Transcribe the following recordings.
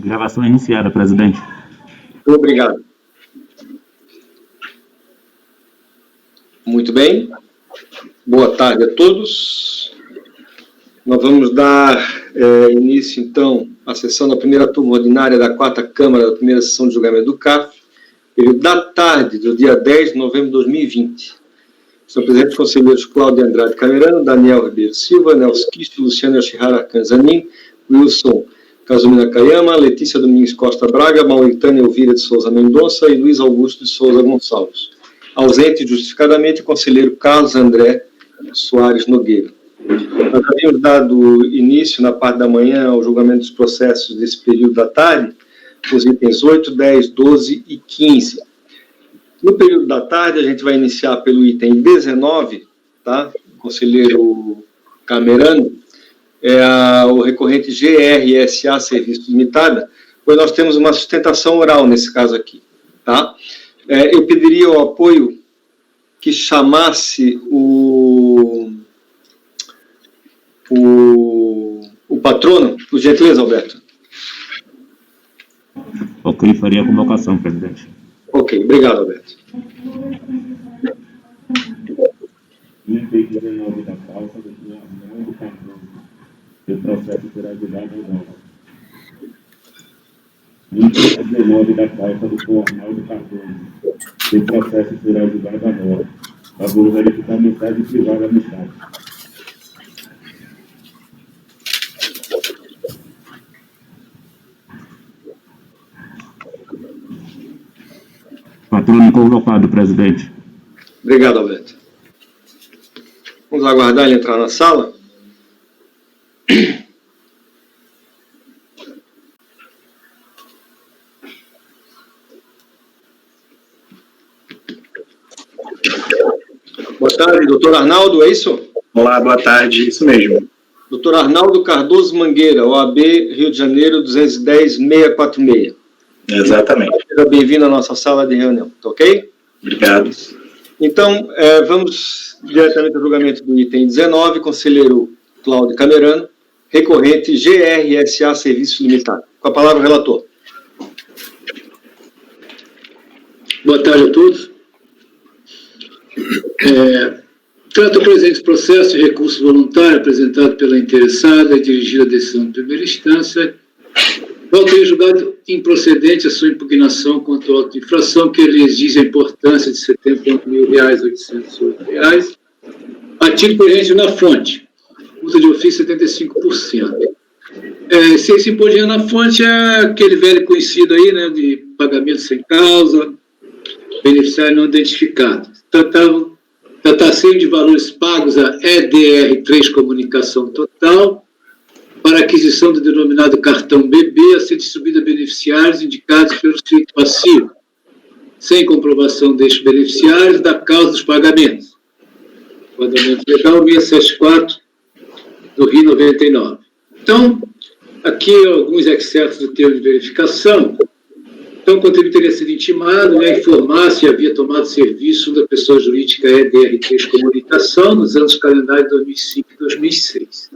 Gravação iniciada, presidente. Obrigado. Muito bem. Boa tarde a todos. Nós vamos dar início, então, à sessão da primeira turma ordinária da 4ª Câmara da primeira sessão de julgamento do CAF, período da tarde do dia 10 de novembro de 2020. São presentes os conselheiros Cláudio Andrade Camerano, Daniel Ribeiro Silva, Nelson Kisto, Luciano Yoshihara Kanzanin, Wilson Kazumi Nakayama, Letícia Domingues Costa Braga, Mauritânia Elvira de Souza Mendonça e Luiz Augusto de Souza Gonçalves. Ausente justificadamente o conselheiro Carlos André Soares Nogueira. Nós havíamos dado início na parte da manhã ao julgamento dos processos desse período da tarde, os itens 8, 10, 12 e 15. No período da tarde, a gente vai iniciar pelo item 19, tá? O conselheiro Camerano, o recorrente GRSA Serviço Limitada, pois nós temos uma sustentação oral nesse caso aqui, tá? Eu pediria o apoio que chamasse o patrono, por gentileza, Alberto. Ok, faria a convocação, presidente. Ok, obrigado, Alberto. Item 19 da causa do Arnaldo Cardoso. O processo será julgado ou não. Item 19 da causa do Arnaldo Cardoso. O processo será julgado agora. Favor verificar a mensagem privada no chat. Patrono convocado, presidente. Obrigado, Alberto. Vamos aguardar ele entrar na sala. Boa tarde, doutor Arnaldo, é isso? Olá, boa tarde, isso mesmo. Doutor Arnaldo Cardoso Mangueira, OAB Rio de Janeiro 210-646. Exatamente. Seja bem-vindo à nossa sala de reunião, tá ok? Obrigado. Então, vamos diretamente ao julgamento do item 19, conselheiro Cláudio Camerano, recorrente GRSA Serviço Limitado. Com a palavra o relator. Boa tarde a todos. Trata o presente processo de recurso voluntário apresentado pela interessada e dirigido à decisão de primeira instância. Volta a julgado improcedente a sua impugnação contra o auto de infração que lhe exige a importância de R$ 78.808, artigo corrente na fonte, multa de ofício 75%. Se esse imposto na fonte é aquele velho conhecido aí, né, de pagamento sem causa, beneficiário não identificado. Tratar-se de valores pagos a EDR3 Comunicação Total, para aquisição do denominado cartão BB a ser distribuído a beneficiários indicados pelo suspeito passivo, sem comprovação destes beneficiários da causa dos pagamentos. Enquadramento legal 674 do Rio 99. Então, aqui alguns excertos do termo de verificação. Então, o contribuinte teria sido intimado a informar se havia tomado serviço da pessoa jurídica EDR3 Comunicação nos anos calendários 2005 e 2006.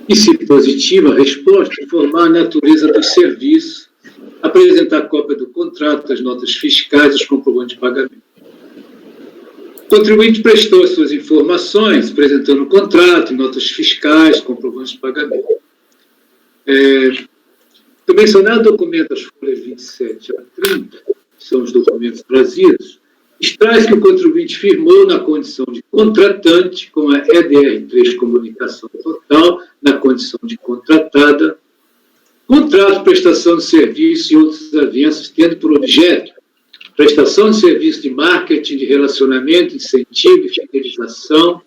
E, se positiva a resposta, informar a natureza dos serviços, apresentar cópia do contrato, das notas fiscais e os comprovantes de pagamento. O contribuinte prestou as suas informações, apresentando o contrato, notas fiscais, comprovantes de pagamento. Do mencionado documento, as folhas 27 a 30, que são os documentos trazidos, extrai-se que o contribuinte firmou na condição de contratante com a EDR3 Comunicação Total, na condição de contratada, contrato, prestação de serviço e outros avanços, tendo por objeto prestação de serviço de marketing, de relacionamento, incentivo e fidelização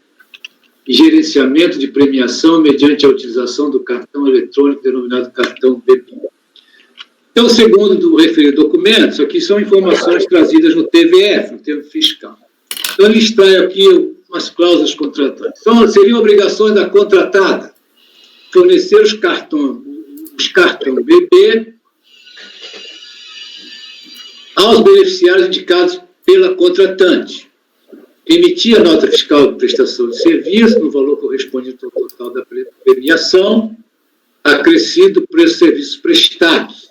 e gerenciamento de premiação mediante a utilização do cartão eletrônico denominado cartão BB. Então, segundo o referido documento, isso aqui são informações trazidas no TVF, no termo fiscal. Então, ele extrai aqui umas cláusulas contratantes. Então, seriam obrigações da contratada fornecer os cartão BB aos beneficiários indicados pela contratante, emitir a nota fiscal de prestação de serviço no valor correspondente ao total da premiação, acrescido do preço de serviços prestados.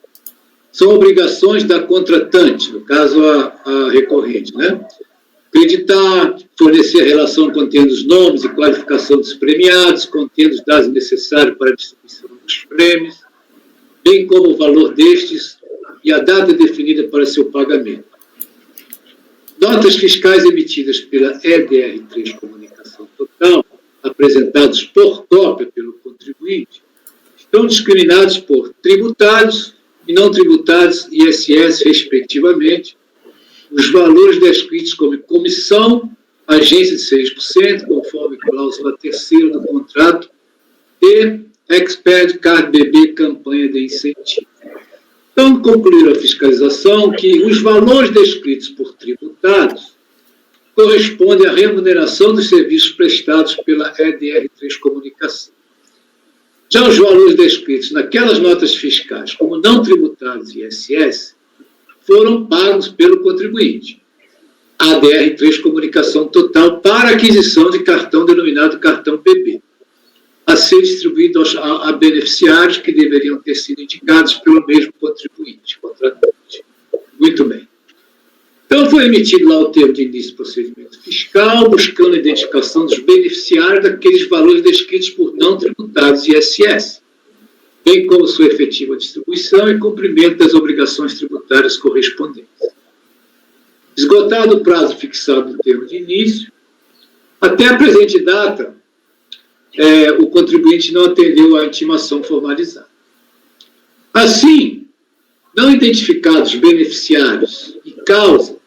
São obrigações da contratante, no caso a recorrente, né? Acreditar, fornecer a relação contendo os nomes e qualificação dos premiados, contendo os dados necessários para a distribuição dos prêmios, bem como o valor destes e a data definida para seu pagamento. Notas fiscais emitidas pela EDR3 Comunicação Total, apresentados por cópia pelo contribuinte, estão discriminados por tributários e não tributários ISS, respectivamente, os valores descritos como comissão, agência de 6%, conforme cláusula 3ª do contrato, e Exped Card BB, campanha de incentivo. Então, concluir a fiscalização que os valores descritos por tributados correspondem à remuneração dos serviços prestados pela EDR3 Comunicação. Já os valores descritos naquelas notas fiscais como não tributados ISS foram pagos pelo contribuinte, a ADR3 Comunicação Total, para aquisição de cartão denominado cartão BB, a ser distribuído a beneficiários que deveriam ter sido indicados pelo mesmo contribuinte, contratante. Muito bem. Então, foi emitido lá o termo de início do procedimento fiscal, buscando a identificação dos beneficiários daqueles valores descritos por não tributados ISS, bem como sua efetiva distribuição e cumprimento das obrigações tributárias correspondentes. Esgotado o prazo fixado no termo de início, até a presente data, o contribuinte não atendeu à intimação formalizada. Assim, não identificados beneficiários e causa,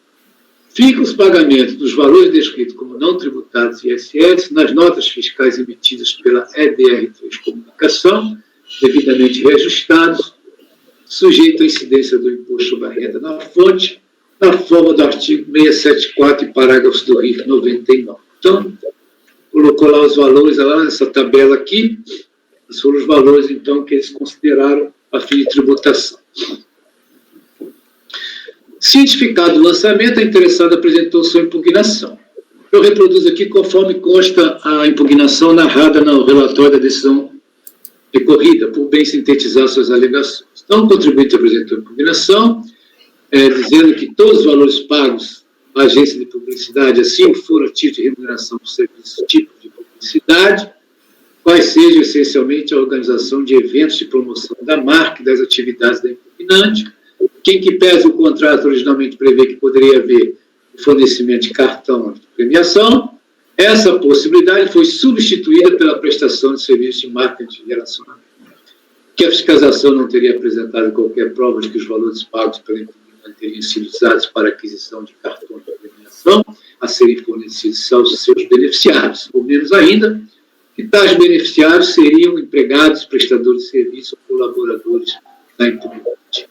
ficam os pagamentos dos valores descritos como não tributados ISS nas notas fiscais emitidas pela EDR3 Comunicação, devidamente reajustados, sujeito à incidência do imposto sobre a renda na fonte, na forma do artigo 674 e parágrafos do RIF 99. Então, colocou lá os valores, lá nessa tabela aqui, foram os valores, então, que eles consideraram a fim de tributação. Cientificado o lançamento, a interessada apresentou sua impugnação. Eu reproduzo aqui conforme consta a impugnação narrada no relatório da decisão recorrida, por bem sintetizar suas alegações. Então, o contribuinte apresentou a impugnação, dizendo que todos os valores pagos à agência de publicidade, assim foram a título de remuneração por serviço tipo de publicidade, quais sejam essencialmente a organização de eventos de promoção da marca e das atividades da impugnante, quem que pese o contrato originalmente prevê que poderia haver o fornecimento de cartão de premiação, essa possibilidade foi substituída pela prestação de serviços de marketing e relacionamento, que a fiscalização não teria apresentado qualquer prova de que os valores pagos pela impugnante teriam sido usados para aquisição de cartões de premiação a serem fornecidos aos seus beneficiários, ou menos ainda, que tais beneficiários seriam empregados, prestadores de serviço ou colaboradores da impugnante.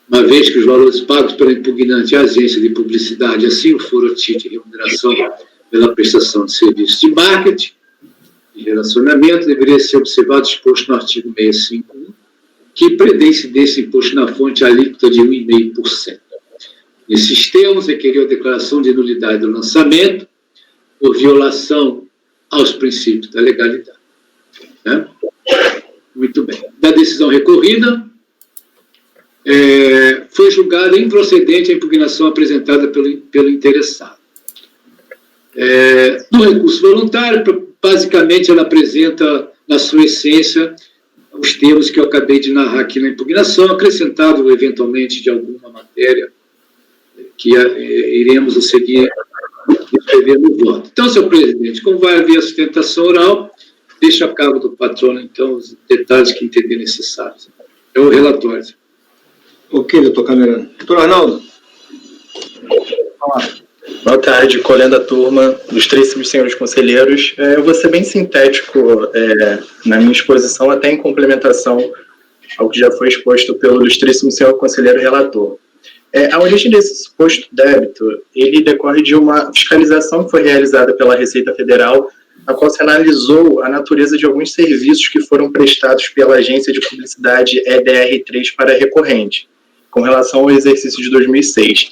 Uma vez que os valores pagos pela impugnante e a agência de publicidade assim foram a título de remuneração pela prestação de serviços de marketing e relacionamento, deveria ser observado exposto no artigo 651, que prevê incidência de imposto na fonte alíquota de 1,5%. Nesses termos, requeriu a declaração de nulidade do lançamento por violação aos princípios da legalidade. Né? Muito bem. Da decisão recorrida, foi julgada improcedente a impugnação apresentada pelo interessado. No recurso voluntário, basicamente, ela apresenta, na sua essência, os termos que eu acabei de narrar aqui na impugnação, acrescentado, eventualmente, de alguma matéria que iremos a seguir escrever no voto. Então, senhor presidente, como vai haver a sustentação oral, deixo a cargo do patrono, então, os detalhes que entender necessários. É o relatório. Ok, doutor Camerano. Doutor Arnaldo. Boa tarde, colhendo a turma, ilustríssimos senhores conselheiros. Eu vou ser bem sintético na minha exposição, até em complementação ao que já foi exposto pelo ilustríssimo senhor conselheiro relator. A origem desse suposto débito, ele decorre de uma fiscalização que foi realizada pela Receita Federal, a qual se analisou a natureza de alguns serviços que foram prestados pela agência de publicidade EDR3 para recorrente, com relação ao exercício de 2006.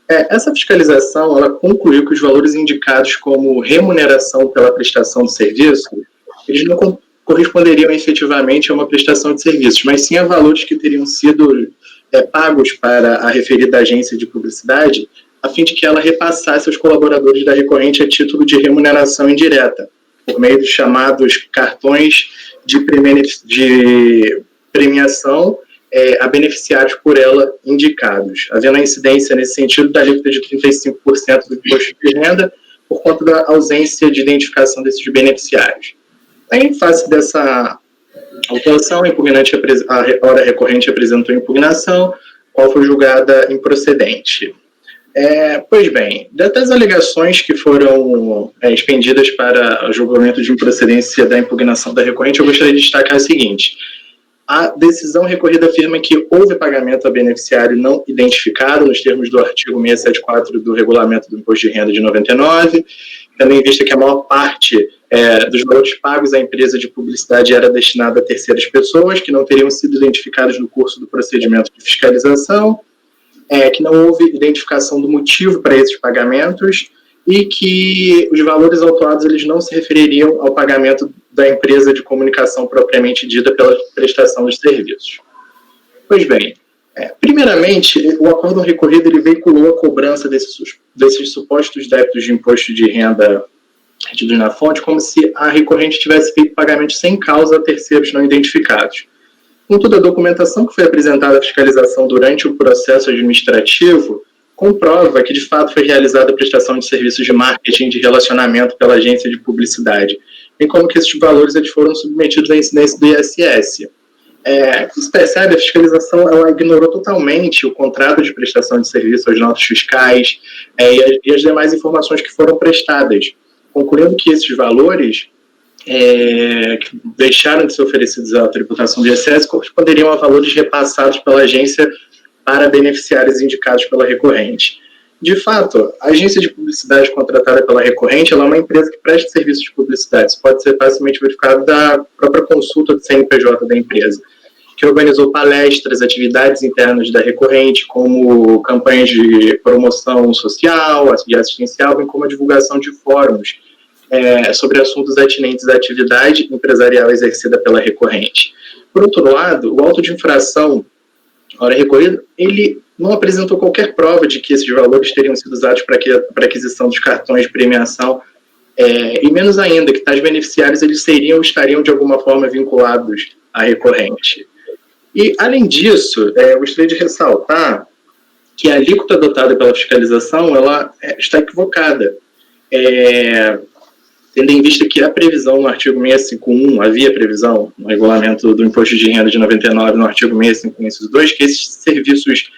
Essa fiscalização, ela concluiu que os valores indicados como remuneração pela prestação de serviço, eles não corresponderiam efetivamente a uma prestação de serviços, mas sim a valores que teriam sido pagos para a referida agência de publicidade, a fim de que ela repassasse aos colaboradores da recorrente a título de remuneração indireta, por meio dos chamados cartões de premiação a beneficiários por ela indicados, havendo a incidência nesse sentido da alíquota de 35% do imposto de renda por conta da ausência de identificação desses beneficiários. Em face dessa autuação, a hora recorrente apresentou impugnação, qual foi julgada improcedente. Pois bem, das alegações que foram expendidas para o julgamento de improcedência da impugnação da recorrente, eu gostaria de destacar o seguinte: a decisão recorrida afirma que houve pagamento a beneficiário não identificado nos termos do artigo 674 do Regulamento do Imposto de Renda de 99, também vista que a maior parte dos valores pagos à empresa de publicidade era destinada a terceiras pessoas que não teriam sido identificadas no curso do procedimento de fiscalização, que não houve identificação do motivo para esses pagamentos e que os valores autuados eles não se refeririam ao pagamento da empresa de comunicação propriamente dita pela prestação dos serviços. Pois bem, primeiramente, o acórdão recorrido ele veiculou a cobrança desses supostos débitos de imposto de renda retidos na fonte como se a recorrente tivesse feito pagamento sem causa a terceiros não identificados. Contudo, a documentação que foi apresentada à fiscalização durante o processo administrativo comprova que, de fato, foi realizada a prestação de serviços de marketing de relacionamento pela agência de publicidade, bem como que esses valores eles foram submetidos à incidência do ISS. Como se percebe, a fiscalização ela ignorou totalmente o contrato de prestação de serviço, as notas fiscais e as demais informações que foram prestadas, concluindo que esses valores que deixaram de ser oferecidos à tributação do ISS corresponderiam a valores repassados pela agência para beneficiários indicados pela recorrente. De fato, a agência de publicidade contratada pela recorrente ela é uma empresa que presta serviços de publicidade. Isso pode ser facilmente verificado da própria consulta do CNPJ da empresa, que organizou palestras, atividades internas da recorrente, como campanhas de promoção social e assistencial, bem como a divulgação de fóruns sobre assuntos atinentes à atividade empresarial exercida pela recorrente. Por outro lado, o auto de infração, hora recorrida, ele não apresentou qualquer prova de que esses valores teriam sido usados para aquisição dos cartões de premiação, e menos ainda que tais beneficiários eles seriam ou estariam de alguma forma vinculados à recorrente. E, além disso, eu gostaria de ressaltar que a alíquota adotada pela fiscalização ela está equivocada. Tendo em vista que a previsão no artigo 651, havia previsão no regulamento do imposto de renda de 99, no artigo 651, inciso 2, que esses serviços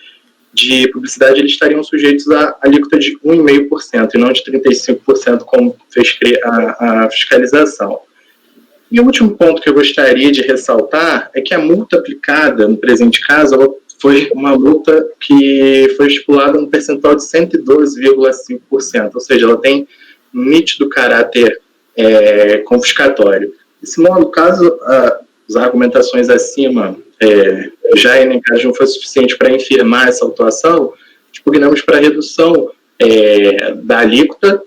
de publicidade eles estariam sujeitos à alíquota de 1,5% e não de 35%, como fez crer a fiscalização. E o último ponto que eu gostaria de ressaltar é que a multa aplicada, no presente caso, ela foi uma multa que foi estipulada no percentual de 112,5%, ou seja, ela tem um nítido caráter confiscatório. Desse modo, caso as argumentações acima já elencadas não for suficiente para infirmar essa autuação, expugnamos para a redução da alíquota,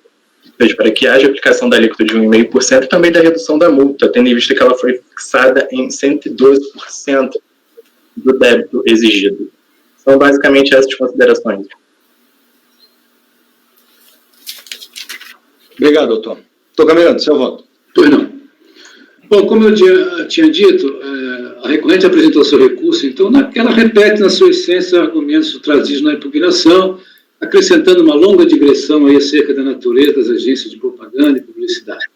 ou seja, para que haja aplicação da alíquota de 1,5% e também da redução da multa, tendo em vista que ela foi fixada em 112% do débito exigido. São basicamente essas considerações. Obrigado, doutor. Doutor Camerano, seu voto. Pois não. Bom, como eu tinha dito, a recorrente apresentou seu recurso, então ela repete na sua essência argumentos trazidos na impugnação, acrescentando uma longa digressão aí acerca da natureza das agências de propaganda e publicidade.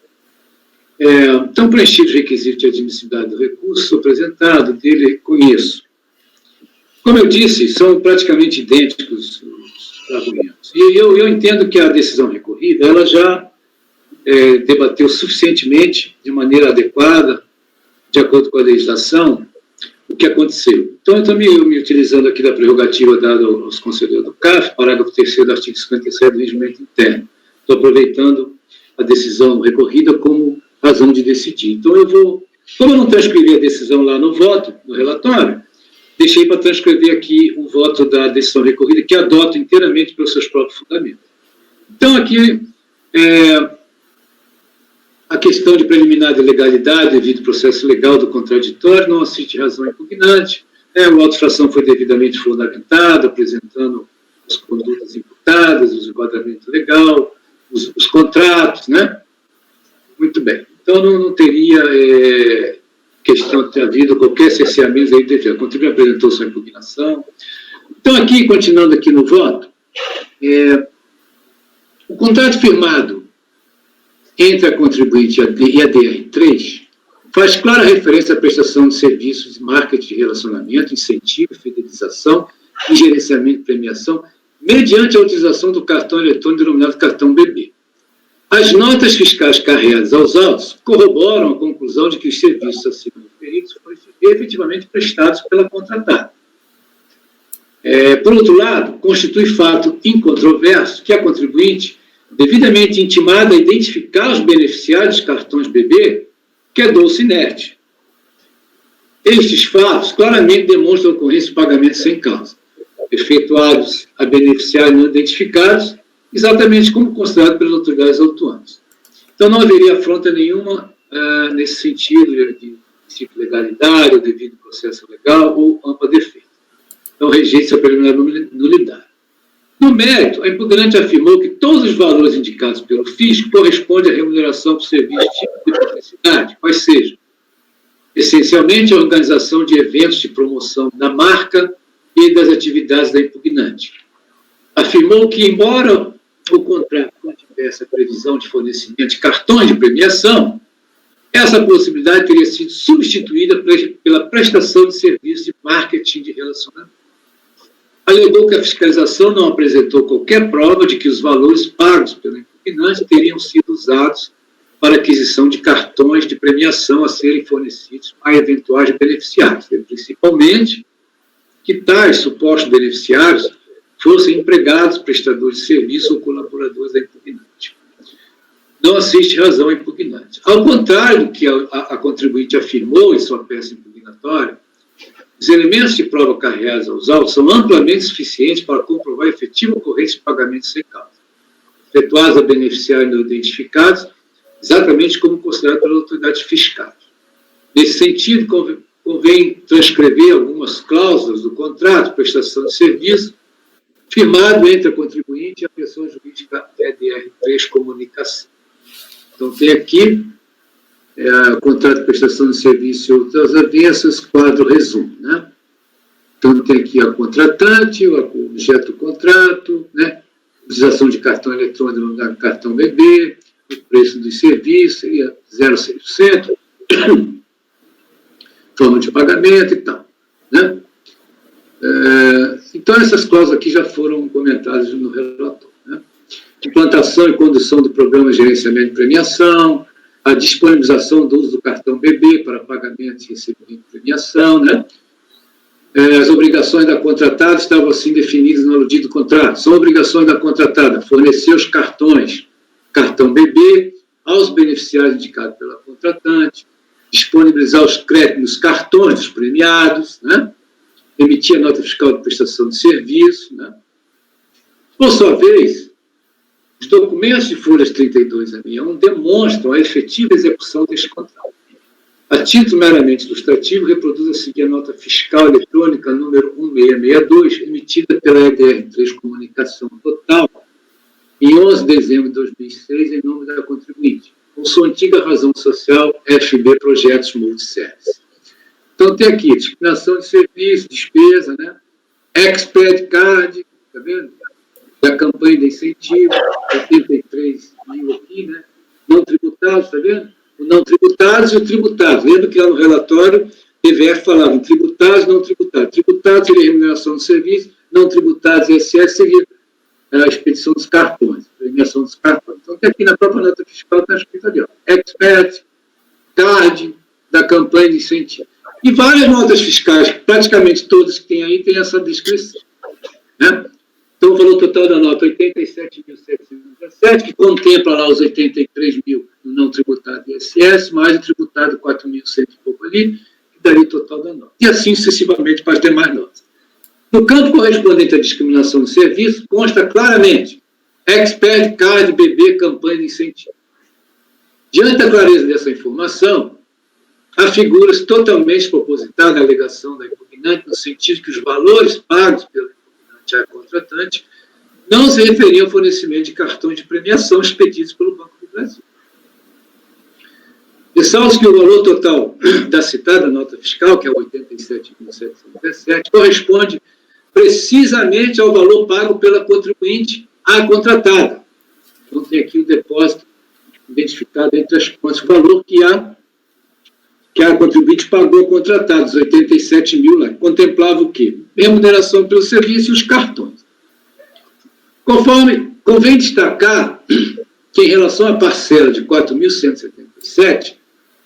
Então, preenchidos os requisitos de admissibilidade do recurso apresentado, dele conheço. Como eu disse, são praticamente idênticos os argumentos. E eu entendo que a decisão recorrida, ela já debateu suficientemente, de maneira adequada, de acordo com a legislação, o que aconteceu. Então, eu estou me utilizando aqui da prerrogativa dada aos conselheiros do CAF, parágrafo 3º do artigo 57 do regimento interno. Estou aproveitando a decisão recorrida como razão de decidir. Então, como eu não transcrevi a decisão lá no voto, no relatório, deixei para transcrever aqui o voto da decisão recorrida, que adoto inteiramente pelos seus próprios fundamentos. Então, aqui, A questão de preliminar de legalidade devido ao processo legal do contraditório não assiste razão impugnante. O auto de infração foi devidamente fundamentado, apresentando as condutas imputadas, o enquadramento legal, os contratos, né? Muito bem. Então, não teria questão de ter havido qualquer cerceamento aí devido. A contribuinte apresentou sua impugnação. Então, aqui, continuando aqui no voto, o contrato firmado entre a contribuinte e a DR3 faz clara referência à prestação de serviços de marketing de relacionamento, incentivo, fidelização e gerenciamento de premiação mediante a utilização do cartão eletrônico denominado cartão BB. As notas fiscais carregadas aos autos corroboram a conclusão de que os serviços acima referidos foram efetivamente prestados pela contratada. Por outro lado, constitui fato incontroverso que a contribuinte, devidamente intimada a identificar os beneficiários dos cartões BB, quedou-se inerte. Estes fatos claramente demonstram a ocorrência de pagamentos sem causa, efetuados a beneficiários não identificados, exatamente como considerado pelas autoridades autuantes. Então, não haveria afronta nenhuma nesse sentido de princípio de legalidade, ou devido processo legal, ou ampla defesa. Então, rejeita a preliminar nulidade. No mérito, a impugnante afirmou que todos os valores indicados pelo fisco correspondem à remuneração por serviço tipo de publicidade, quais sejam, essencialmente, a organização de eventos de promoção da marca e das atividades da impugnante. Afirmou que, embora o contrato não tivesse a previsão de fornecimento de cartões de premiação, essa possibilidade teria sido substituída pela prestação de serviços de marketing de relacionamento. Alegou que a fiscalização não apresentou qualquer prova de que os valores pagos pela impugnante teriam sido usados para aquisição de cartões de premiação a serem fornecidos a eventuais beneficiários, principalmente que tais supostos beneficiários fossem empregados, prestadores de serviço ou colaboradores da impugnante. Não assiste razão impugnante. Ao contrário do que a contribuinte afirmou em sua peça impugnatória, os elementos de prova carregados aos autos são amplamente suficientes para comprovar a efetiva ocorrência de pagamentos sem causa, efetuados a beneficiários não identificados, exatamente como considerado pelas autoridades fiscais. Nesse sentido, convém transcrever algumas cláusulas do contrato de prestação de serviço firmado entre a contribuinte e a pessoa jurídica EDR3 Comunicação. Então, tem aqui o contrato de prestação de serviço e outras avenças, quadro resumo, né? Então, tem aqui a contratante, o objeto do contrato, né? Utilização de cartão eletrônico no cartão BB, o preço do serviço seria 0,6%, forma de pagamento e tal, né? Então, essas cláusulas aqui já foram comentadas no relatório, né? Implantação e condução do programa de gerenciamento de premiação, a disponibilização do uso do cartão BB para pagamento e recebimento de premiação, né? As obrigações da contratada estavam assim definidas no aludido contrato. São obrigações da contratada fornecer os cartões, cartão BB, aos beneficiários indicados pela contratante, disponibilizar os créditos nos cartões dos premiados, né? Emitir a nota fiscal de prestação de serviço, né? Por sua vez, os documentos de folhas 32 a 61 demonstram a efetiva execução deste contrato. A título meramente ilustrativo, reproduz a seguir a nota fiscal eletrônica número 1662, emitida pela EDR3 Comunicação Total, em 11 de dezembro de 2006, em nome da contribuinte, com sua antiga razão social FB Projetos Multiservice. Então, tem aqui discriminação de serviço, despesa, né? Expert Card, está vendo? Da campanha de incentivo, 83 mil aqui, né? Não tributados, está vendo? O não tributados e o tributado. Lembra que lá no relatório, DVF falava em tributados e não tributados. Tributados seria remuneração do serviço, não tributados e ISS seria a expedição dos cartões, premiação dos cartões. Então, tem aqui na própria nota fiscal, está escrito ali, ó, Expert Card da campanha de incentivo. E várias notas fiscais, praticamente todas que tem aí, tem essa descrição, né? Então, o valor total da nota 87.717, que contempla lá os 83 mil no não tributado ISS, mais o tributado 4.100 e pouco ali, que daria o total da nota. E assim sucessivamente para as demais notas. No campo correspondente à discriminação de serviço, consta claramente Expert Card BB Campanha de Incentivo. Diante da clareza dessa informação, há figuras totalmente propositadas na alegação da impugnante, no sentido que os valores pagos pelo impugnante à contratante não se referiam ao fornecimento de cartões de premiação expedidos pelo Banco do Brasil. Ressalto que o valor total da citada nota fiscal, que é 87.717, corresponde precisamente ao valor pago pela contribuinte à contratada. Então, tem aqui o depósito identificado entre as contas, o valor que a contribuinte pagou ao contratado, os 87 mil lá, contemplava o quê? Remuneração pelo serviço e os cartões. Convém destacar que, em relação à parcela de 4.177,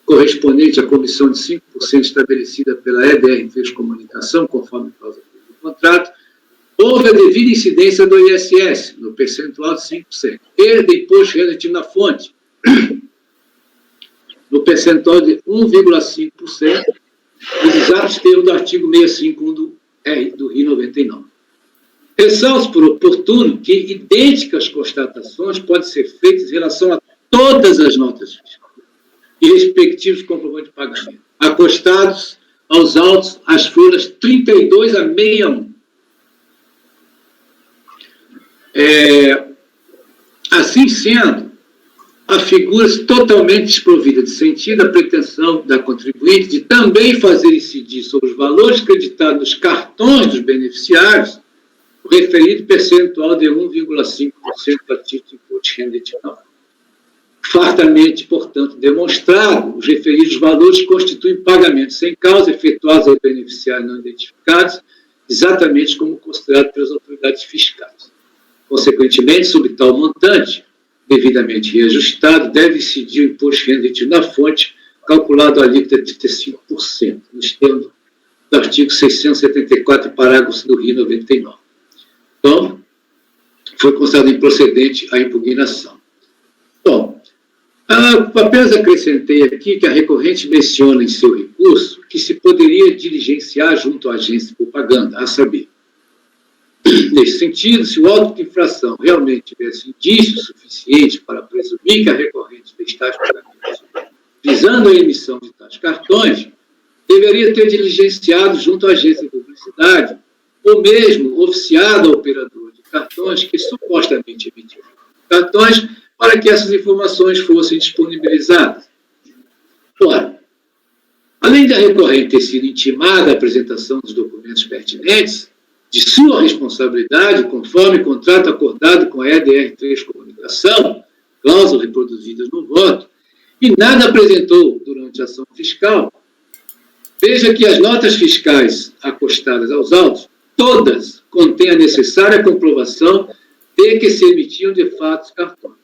correspondente à comissão de 5% estabelecida pela EDR3 Comunicação, conforme a cláusula do contrato, houve a devida incidência do ISS, no percentual de 5%, e do imposto relativo na fonte, no percentual de 1,5%, nos exatos termos do artigo 65 do RI 99. Ressalto por oportuno que idênticas constatações podem ser feitas em relação a todas as notas fiscais e respectivos comprovantes de pagamento, acostados aos autos às folhas 32 a 61. Assim sendo, há figuras totalmente desprovidas de sentido a pretensão da contribuinte de também fazer incidir sobre os valores creditados nos cartões dos beneficiários o referido percentual de 1,5% a título de imposto de renda adicional. Fartamente, portanto, demonstrado, os referidos valores constituem pagamentos sem causa efetuados aos beneficiários não identificados, exatamente como considerado pelas autoridades fiscais. Consequentemente, sobre tal montante, devidamente reajustado, deve incidir o imposto de renda adicional na fonte, calculado a alíquota de 35%, nos termos do artigo 674, parágrafo do RI 99. Então, foi considerado improcedente a impugnação. Bom, apenas acrescentei aqui que a recorrente menciona em seu recurso que se poderia diligenciar junto à agência de propaganda, a saber, nesse sentido, se o auto de infração realmente tivesse indícios suficientes para presumir que a recorrente fez tais pagamentos, visando a emissão de tais cartões, deveria ter diligenciado junto à agência de publicidade, ou mesmo oficiado ao operador de cartões que supostamente emitiu cartões, para que essas informações fossem disponibilizadas. Ora, além da recorrente ter sido intimada a apresentação dos documentos pertinentes, de sua responsabilidade, conforme contrato acordado com a EDR3 Comunicação, cláusulas reproduzidas no voto, e nada apresentou durante a ação fiscal, veja que as notas fiscais acostadas aos autos, todas contêm a necessária comprovação de que se emitiam de fato os cartões.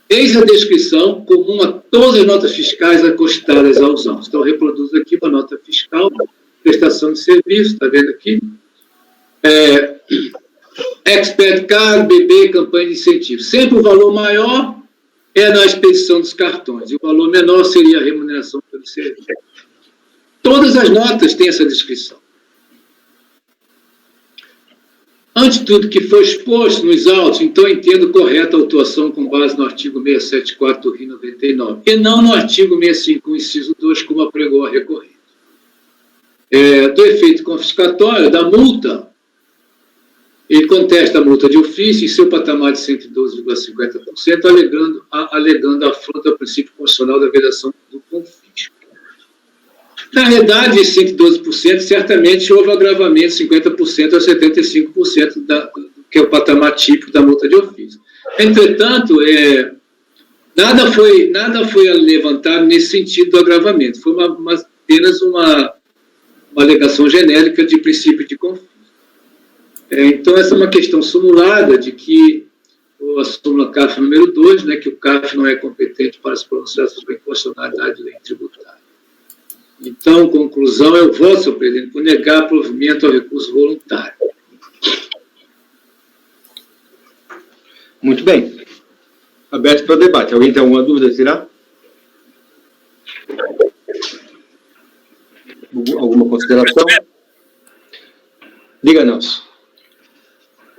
Eis a descrição comum a todas as notas fiscais acostadas aos autos. Então, reproduzo aqui uma nota fiscal, prestação de serviço, está vendo aqui? Expert Card, BB, campanha de incentivo. Sempre o valor maior é na expedição dos cartões, e o valor menor seria a remuneração pelo serviço. Todas as notas têm essa descrição. Ante tudo que foi exposto nos autos, então entendo correta a autuação com base no artigo 674 do RI 99, e não no artigo 65, inciso 2, como apregou a recorrente. Do efeito confiscatório, da multa, ele contesta a multa de ofício em seu patamar de 112,50%, alegando a afronta ao princípio constitucional da vedação do confisco. Na realidade, esse 112%, certamente houve agravamento de 50% a 75%, que é o patamar típico da multa de ofício. Entretanto, nada foi levantado nesse sentido do agravamento, foi apenas uma alegação genérica de princípio de confisco. Então, essa é uma questão sumulada de que a súmula CAF número 2, né, que o CAF não é competente para se pronunciar sobre a inconstitucionalidade da lei tributária. Então, conclusão, eu voto, senhor presidente, por negar provimento ao recurso voluntário. Muito bem. Aberto para o debate. Alguém tem alguma dúvida, Tirá? Alguma consideração? Diga, Nelson.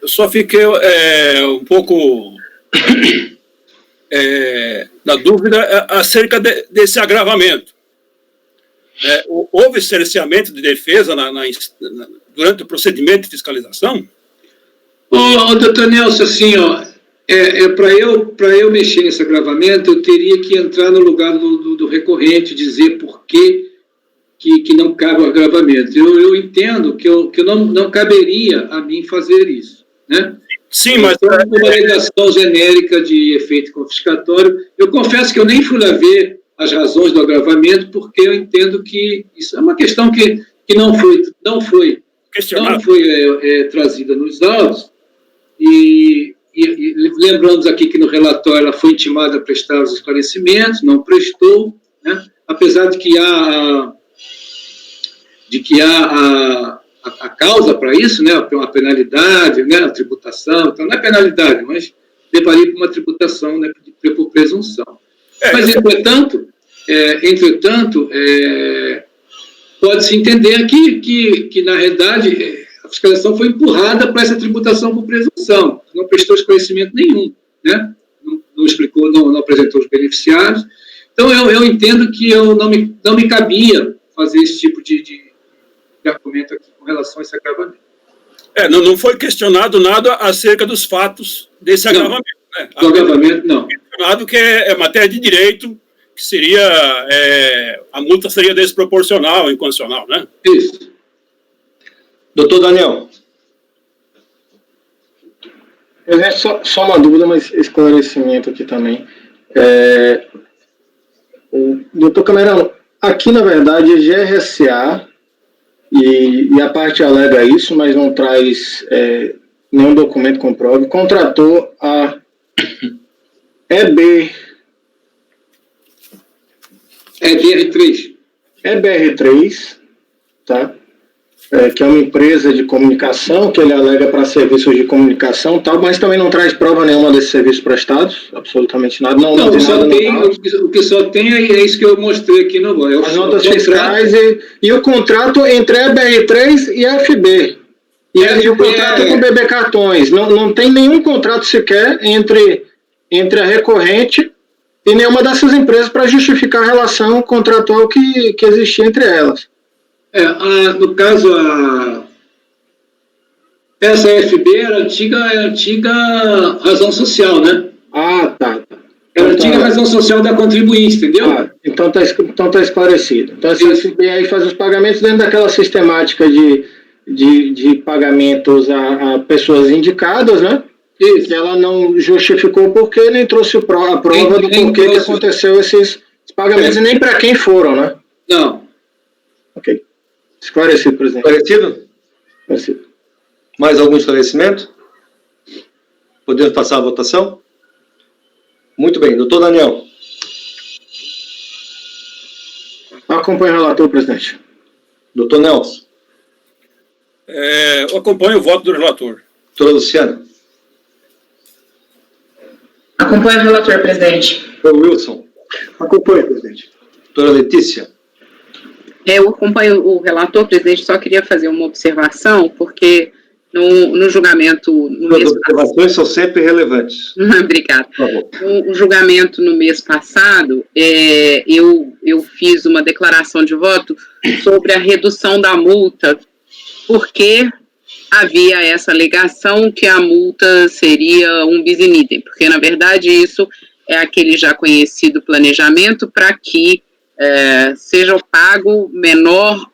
Eu só fiquei um pouco da dúvida acerca desse agravamento. Houve cerceamento de defesa durante o procedimento de fiscalização? Doutor Nelson, assim, para eu mexer nesse agravamento, eu teria que entrar no lugar do recorrente, dizer por que não cabe o agravamento. Eu entendo que não caberia a mim fazer isso, né? Sim, mas... Uma alegação genérica de efeito confiscatório. Eu confesso que eu nem fui lá ver as razões do agravamento, porque eu entendo que isso é uma questão que não foi trazida nos autos, e lembramos aqui que no relatório ela foi intimada a prestar os esclarecimentos, não prestou, né? Apesar de que há a causa para isso, né? Uma penalidade, né? A tributação, então não é penalidade, mas levaria para uma tributação, né? Por presunção. Mas, entretanto, pode-se entender que, na realidade, a fiscalização foi empurrada para essa tributação por presunção, não prestou esclarecimento nenhum, né? Não explicou, não apresentou os beneficiários. Então, eu entendo que não me cabia fazer esse tipo de argumento aqui com relação a esse agravamento. Não foi questionado nada acerca dos fatos desse agravamento. Né? Do agravamento, não. Questionado que é matéria de direito, que seria, a multa seria desproporcional, inconstitucional, né? Isso. Doutor Daniel. Só uma dúvida, mas esclarecimento aqui também. Doutor Camerão, aqui, na verdade, é GRSA, e a parte alega isso, mas não traz nenhum documento que comprove, contratou a EBR3, tá? Que é uma empresa de comunicação, que ele alega para serviços de comunicação e tal, mas também não traz prova nenhuma desses serviços prestados, absolutamente nada. Não tem nada. O que só tem é isso que eu mostrei aqui no blog. As notas fiscais e o contrato entre a EBR3 e a FB. E o contrato com o BB Cartões. Não tem nenhum contrato sequer entre a recorrente e nenhuma dessas empresas para justificar a relação contratual que existia entre elas. No caso, essa FB era a antiga razão social, né? Tá. Era a antiga razão social da contribuinte, entendeu? Então tá esclarecido. Então essa FB aí faz os pagamentos dentro daquela sistemática de pagamentos a pessoas indicadas, né? Isso. Ela não justificou o porquê, nem trouxe a prova do porquê que aconteceu esses pagamentos, e nem para quem foram, né? Não. Ok. Esclarecido, presidente. Esclarecido. Mais algum esclarecimento? Podemos passar a votação? Muito bem. Doutor Daniel. Acompanho o relator, presidente. Doutor Nelson. Eu acompanho o voto do relator. Doutora Luciana. Acompanho o relator, presidente. Doutor Wilson. Acompanho, presidente. Doutora Letícia. Eu acompanho o relator, presidente, só queria fazer uma observação, porque no julgamento... As observações são sempre relevantes. Obrigada. No julgamento no mês passado, eu fiz uma declaração de voto sobre a redução da multa, porque havia essa alegação que a multa seria um bis in idem, porque, na verdade, isso é aquele já conhecido planejamento para que seja pago menor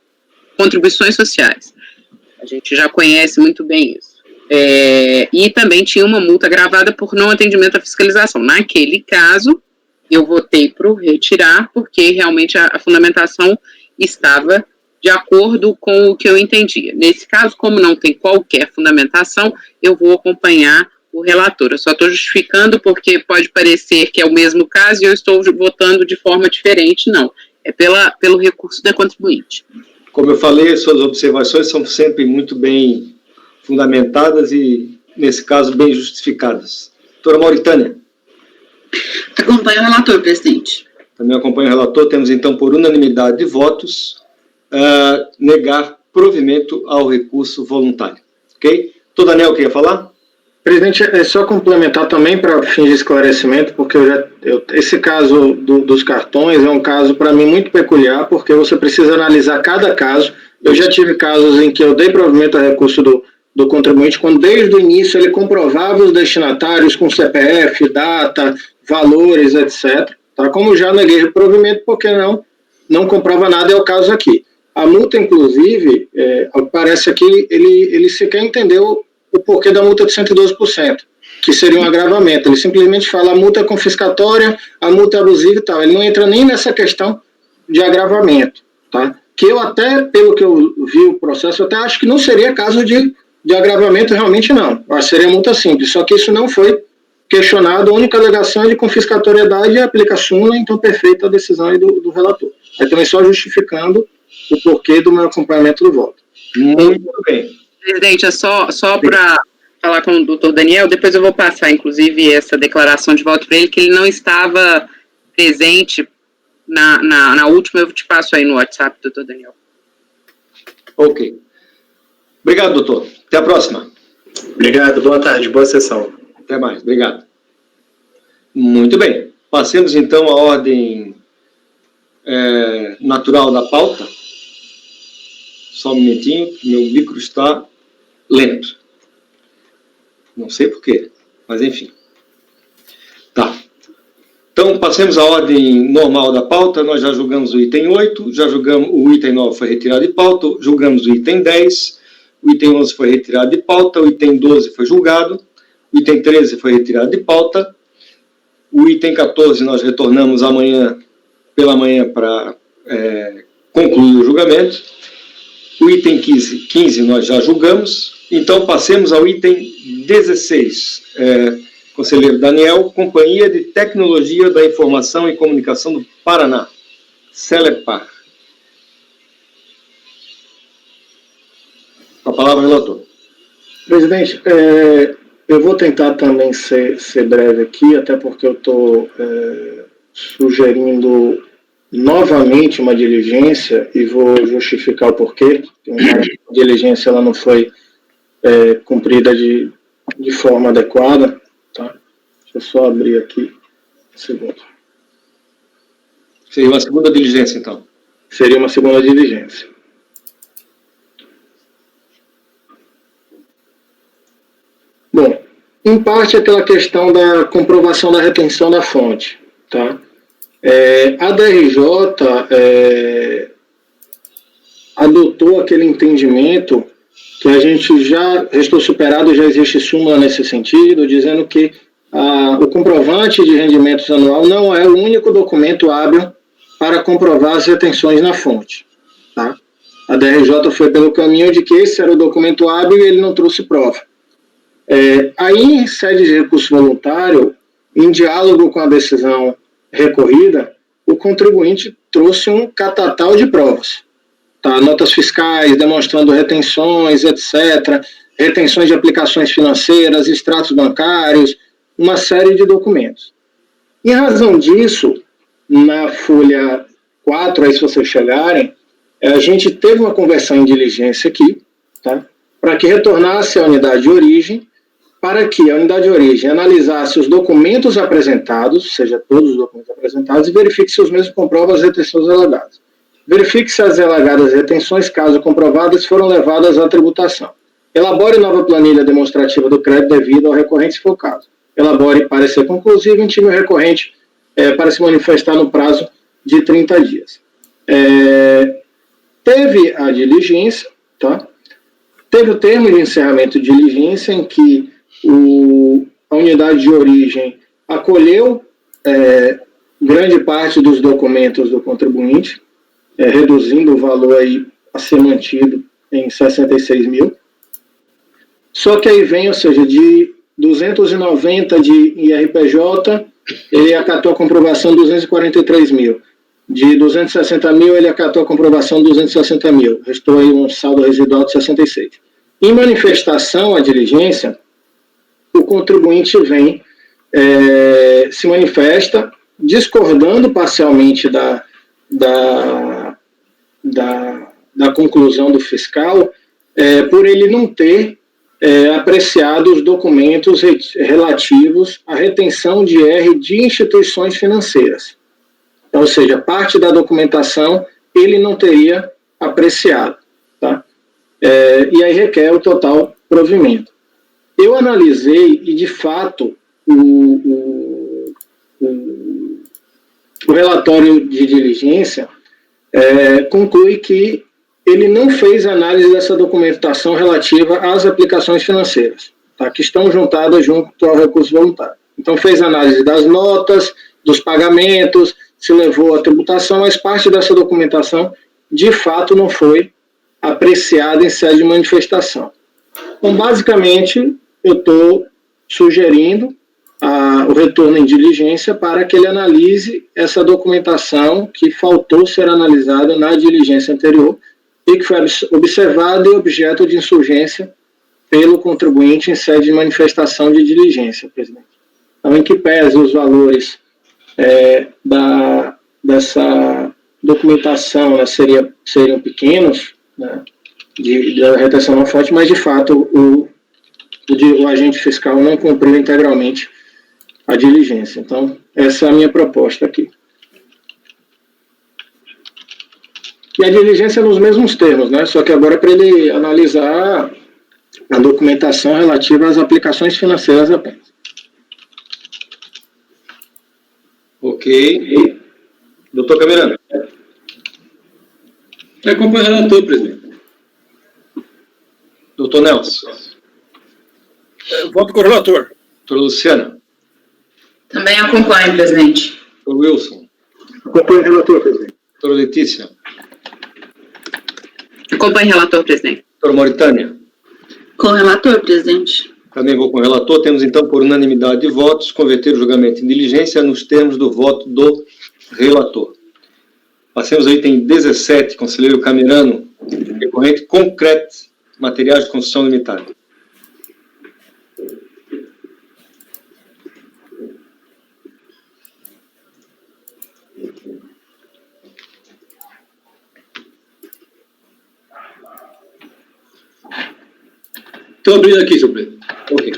contribuições sociais. A gente já conhece muito bem isso. E também tinha uma multa gravada por não atendimento à fiscalização. Naquele caso, eu votei para retirar, porque realmente a fundamentação estava de acordo com o que eu entendia. Nesse caso, como não tem qualquer fundamentação, eu vou acompanhar o relator. Eu só estou justificando porque pode parecer que é o mesmo caso e eu estou votando de forma diferente. Não, é pelo recurso da contribuinte. Como eu falei, suas observações são sempre muito bem fundamentadas e, nesse caso, bem justificadas. Doutora Mauritânia. Acompanho o relator, presidente. Também acompanho o relator. Temos, então, por unanimidade de votos, negar provimento ao recurso voluntário. Ok? Doutor Daniel, quer falar? Presidente, é só complementar também para fins de esclarecimento, porque esse caso dos cartões é um caso, para mim, muito peculiar, porque você precisa analisar cada caso. Eu já tive casos em que eu dei provimento a recurso do contribuinte, quando desde o início ele comprovava os destinatários com CPF, data, valores, etc. Tá? Como já neguei provimento, porque não comprova nada, é o caso aqui. A multa, inclusive, parece aqui, ele sequer entendeu o porquê da multa de 112%, que seria um agravamento. Ele simplesmente fala a multa é confiscatória, a multa é abusiva e tal. Ele não entra nem nessa questão de agravamento, tá? Que eu até, pelo que eu vi o processo, eu até acho que não seria caso de agravamento, realmente não. Eu acho que seria multa simples, só que isso não foi questionado. A única alegação é de confiscatoriedade e aplica súmula, então perfeita a decisão aí do relator. Aí também só justificando o porquê do meu acompanhamento do voto. Muito bem. Presidente, é só para falar com o doutor Daniel, depois eu vou passar, inclusive, essa declaração de voto para ele, que ele não estava presente na última, eu te passo aí no WhatsApp, doutor Daniel. Ok. Obrigado, doutor. Até a próxima. Obrigado, boa tarde, boa sessão. Até mais, obrigado. Muito bem. Passemos, então, à ordem natural da pauta. Só um momentinho, que meu micro está lento. Não sei porquê, mas enfim. Tá. Então, passemos à ordem normal da pauta. Nós já julgamos o item 8, já julgamos o item 9 foi retirado de pauta, julgamos o item 10, o item 11 foi retirado de pauta, o item 12 foi julgado, o item 13 foi retirado de pauta, o item 14 nós retornamos pela manhã para concluir o julgamento, o item 15 nós já julgamos, então passemos ao item 16. Conselheiro Daniel, Companhia de Tecnologia da Informação e Comunicação do Paraná, Celepar. Com a palavra, relator. Presidente, eu vou tentar também ser breve aqui, até porque eu estou sugerindo novamente uma diligência e vou justificar o porquê. A diligência ela não foi cumprida de forma adequada. Tá? Deixa eu só abrir aqui um segundo. Seria uma segunda diligência, então? Seria uma segunda diligência. Bom, em parte aquela questão da comprovação da retenção da fonte. Tá? A DRJ adotou aquele entendimento que a gente já restou superado, já existe súmula nesse sentido, dizendo que o comprovante de rendimentos anual não é o único documento hábil para comprovar as retenções na fonte. Tá? A DRJ foi pelo caminho de que esse era o documento hábil e ele não trouxe prova. Aí, em sede de recurso voluntário, em diálogo com a decisão recorrida, o contribuinte trouxe um catatal de provas. Tá? Notas fiscais, demonstrando retenções, etc., retenções de aplicações financeiras, extratos bancários, uma série de documentos. Em razão disso, na folha 4, aí se vocês chegarem, a gente teve uma conversão em diligência aqui, tá? Para que retornasse à unidade de origem, para que a unidade de origem analisasse os documentos apresentados, ou seja, todos os documentos apresentados, e verifique se os mesmos comprovam as retenções alegadas. Verifique se as alegadas retenções, caso comprovadas, foram levadas à tributação. Elabore nova planilha demonstrativa do crédito devido ao recorrente, se for o caso. Elabore parecer conclusivo e intime o recorrente para se manifestar no prazo de 30 dias. Teve a diligência, tá? Teve o termo de encerramento de diligência em que a unidade de origem acolheu grande parte dos documentos do contribuinte, reduzindo o valor aí a ser mantido em 66 mil. Só que aí vem, ou seja, de 290 de IRPJ, ele acatou a comprovação 243 mil. De 260 mil, ele acatou a comprovação 260 mil. Restou aí um saldo residual de 66. Em manifestação à diligência, o contribuinte vem, se manifesta, discordando parcialmente da conclusão do fiscal, por ele não ter apreciado os documentos relativos à retenção de IR de instituições financeiras. Então, ou seja, parte da documentação ele não teria apreciado. Tá? E aí requer o total provimento. Eu analisei e, de fato, o relatório de diligência conclui que ele não fez análise dessa documentação relativa às aplicações financeiras, tá, que estão juntadas junto ao recurso voluntário. Então, fez análise das notas, dos pagamentos, se levou à tributação, mas parte dessa documentação, de fato, não foi apreciada em sede de manifestação. Então, basicamente, eu estou sugerindo o retorno em diligência para que ele analise essa documentação que faltou ser analisada na diligência anterior e que foi observada e objeto de insurgência pelo contribuinte em sede de manifestação de diligência, presidente. Então, em que pese os valores dessa documentação, né, seriam pequenos, né, da retenção na fonte, mas, de fato, o agente fiscal não cumpriu integralmente a diligência. Então, essa é a minha proposta aqui. E a diligência nos mesmos termos, né? Só que agora é para ele analisar a documentação relativa às aplicações financeiras apenas. Ok. Doutor Camerano. Acompanho o relator, presidente. Doutor Nelson. Voto com o relator. Doutora Luciana. Também acompanho, presidente. Doutor Wilson. Acompanho o relator, presidente. Doutora Letícia. Acompanho o relator, presidente. Doutora Mauritânia. Com o relator, presidente. Também vou com o relator. Temos, então, por unanimidade de votos, converter o julgamento em diligência nos termos do voto do relator. Passemos ao item 17, conselheiro Camerano, recorrente concreto, materiais de construção limitada. Estou abrindo aqui, senhor presidente. Ok.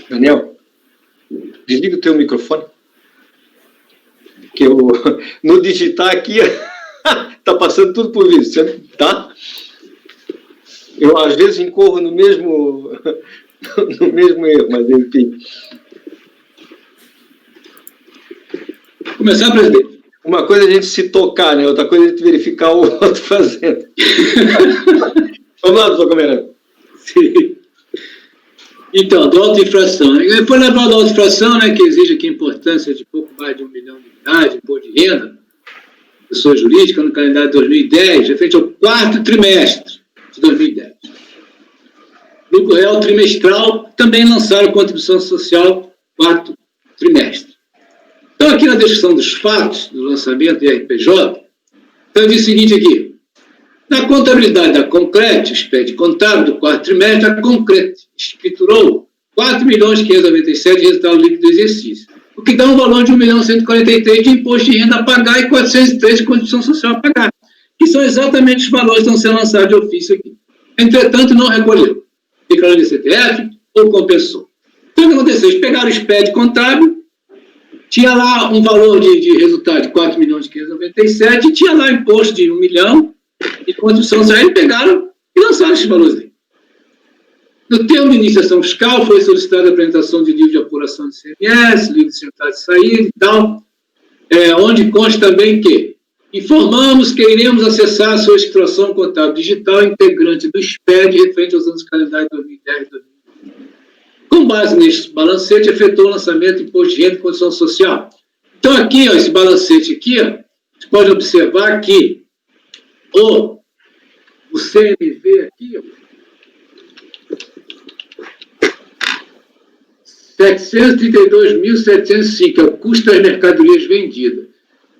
Daniel, desliga o teu microfone. Que eu, no digitar aqui, está passando tudo por vídeo, tá? Eu, às vezes, incorro no mesmo erro, mas, enfim. Começar, presidente. Uma coisa é a gente se tocar, né? Outra coisa é a gente verificar o outro fazendo. Vamos lá, doutor Camerano. Sim. Então, do auto-infração. Foi levado à auto-infração, né, que exige aqui a importância de pouco mais de 1 milhão de unidades de imposto de renda, pessoa jurídica, no calendário de 2010, referente ao 4º trimestre de 2010. Lucro real trimestral, também lançaram contribuição social 4º trimestre. Então, aqui na descrição dos fatos, do lançamento de RPJ, então diz o seguinte aqui. Na contabilidade da Concrete, expede contábil do 4º trimestre, a Concrete escriturou 4.597 de resultado líquido do exercício, o que dá um valor de 1.143 de imposto de renda a pagar e 403 de contribuição social a pagar, que são exatamente os valores que estão sendo lançados de ofício aqui. Entretanto, não recolheu. Declarou de CTF ou compensou. Então, o que aconteceu? Eles pegaram o SPED contábil, tinha lá um valor de resultado de 4.597 e tinha lá imposto de 1 milhão e contribuição social, pegaram e lançaram esses valores aí. No termo de iniciação fiscal, foi solicitada a apresentação de livro de apuração de CMS, livro de central de saída e tal, onde consta também que informamos que iremos acessar a sua extração contábil digital integrante do SPED referente aos anos calendário 2010 e 2020. Com base neste balancete, efetuou o lançamento de imposto de renda e condição social. Então, aqui, ó, esse balancete aqui, ó, você pode observar que o CMV aqui, ó, 732.705 é o custo das mercadorias vendidas.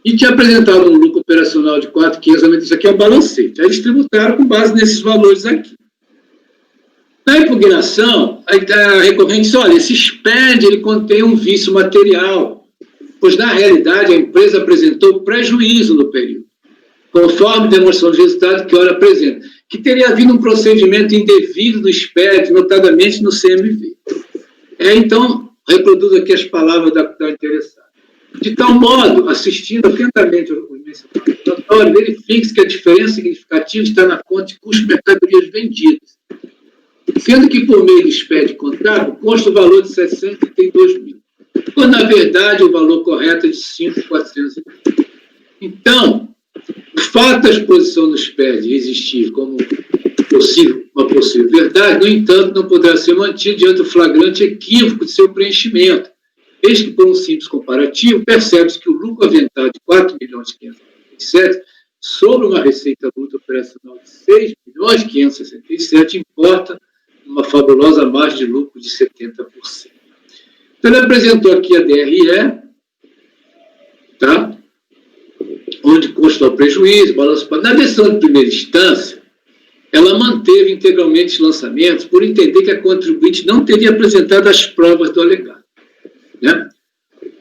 E tinha apresentado um lucro operacional de 4.500, isso aqui é um balancete. Aí eles tributaram com base nesses valores aqui. Na impugnação, a recorrente disse, olha, esse SPED ele contém um vício material, pois, na realidade, a empresa apresentou prejuízo no período, conforme demonstração de resultado que ora apresenta, que teria havido um procedimento indevido do SPED, notadamente no CMV. Então, reproduzo aqui as palavras da interessada. De tal modo, assistindo atentamente ao relatório, verifique-se que a diferença significativa está na conta de custos de mercadorias vendidas, sendo que, por meio do SPED contábil, consta o valor de 732 mil, quando, na verdade, o valor correto é de 5.400. Então, o fato da exposição no SPED existir como uma possível verdade, no entanto, não poderá ser mantido diante do flagrante equívoco de seu preenchimento. Eis que, por um simples comparativo, percebe-se que o lucro aventado de 4.597 sobre uma receita bruta operacional de 6.567 importa uma fabulosa margem de lucro de 70%. Então, ele apresentou aqui a DRE, tá? Onde consta o prejuízo, balanço. Na decisão de primeira instância, ela manteve integralmente os lançamentos por entender que a contribuinte não teria apresentado as provas do alegado. Né?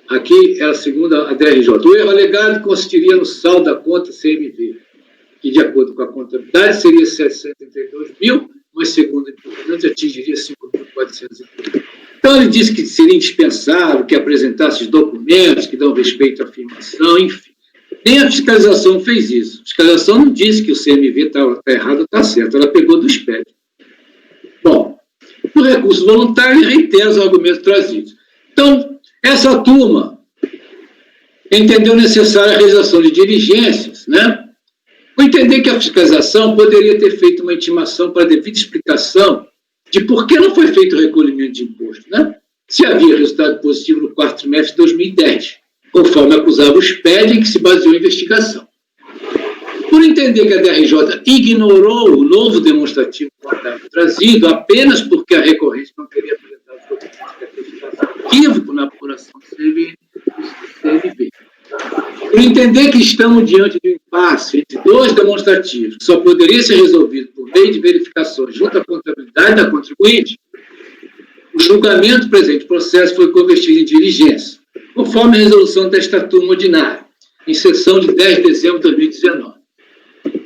Aqui é a segunda, a DRJ. O erro alegado consistiria no saldo da conta CMV, que, de acordo com a contabilidade, seria 732 mil, mas, segundo o impugnante, atingiria 5.400. Então, ele disse que seria indispensável que apresentasse os documentos que dão respeito à afirmação, enfim. Nem a fiscalização fez isso. A fiscalização não disse que o CMV está errado ou está certo, ela pegou do SPED. Bom, no recurso voluntário, ele reitera os argumentos trazidos. Então, essa turma entendeu necessária a realização de diligências, né? Por entender que a fiscalização poderia ter feito uma intimação para devida explicação de por que não foi feito o recolhimento de imposto, né? Se havia resultado positivo no quarto trimestre de 2010, conforme acusava o SPED em que se baseou a investigação. Por entender que a DRJ ignorou o novo demonstrativo contábil trazido apenas porque a recorrente não teria apresentado o equívoco na apuração do CMV. Por entender que estamos diante de um impasse entre dois demonstrativos que só poderia ser resolvido por meio de verificações junto à contabilidade da contribuinte, o julgamento presente do processo foi convertido em diligência, conforme a resolução desta turma ordinária, em sessão de 10 de dezembro de 2019,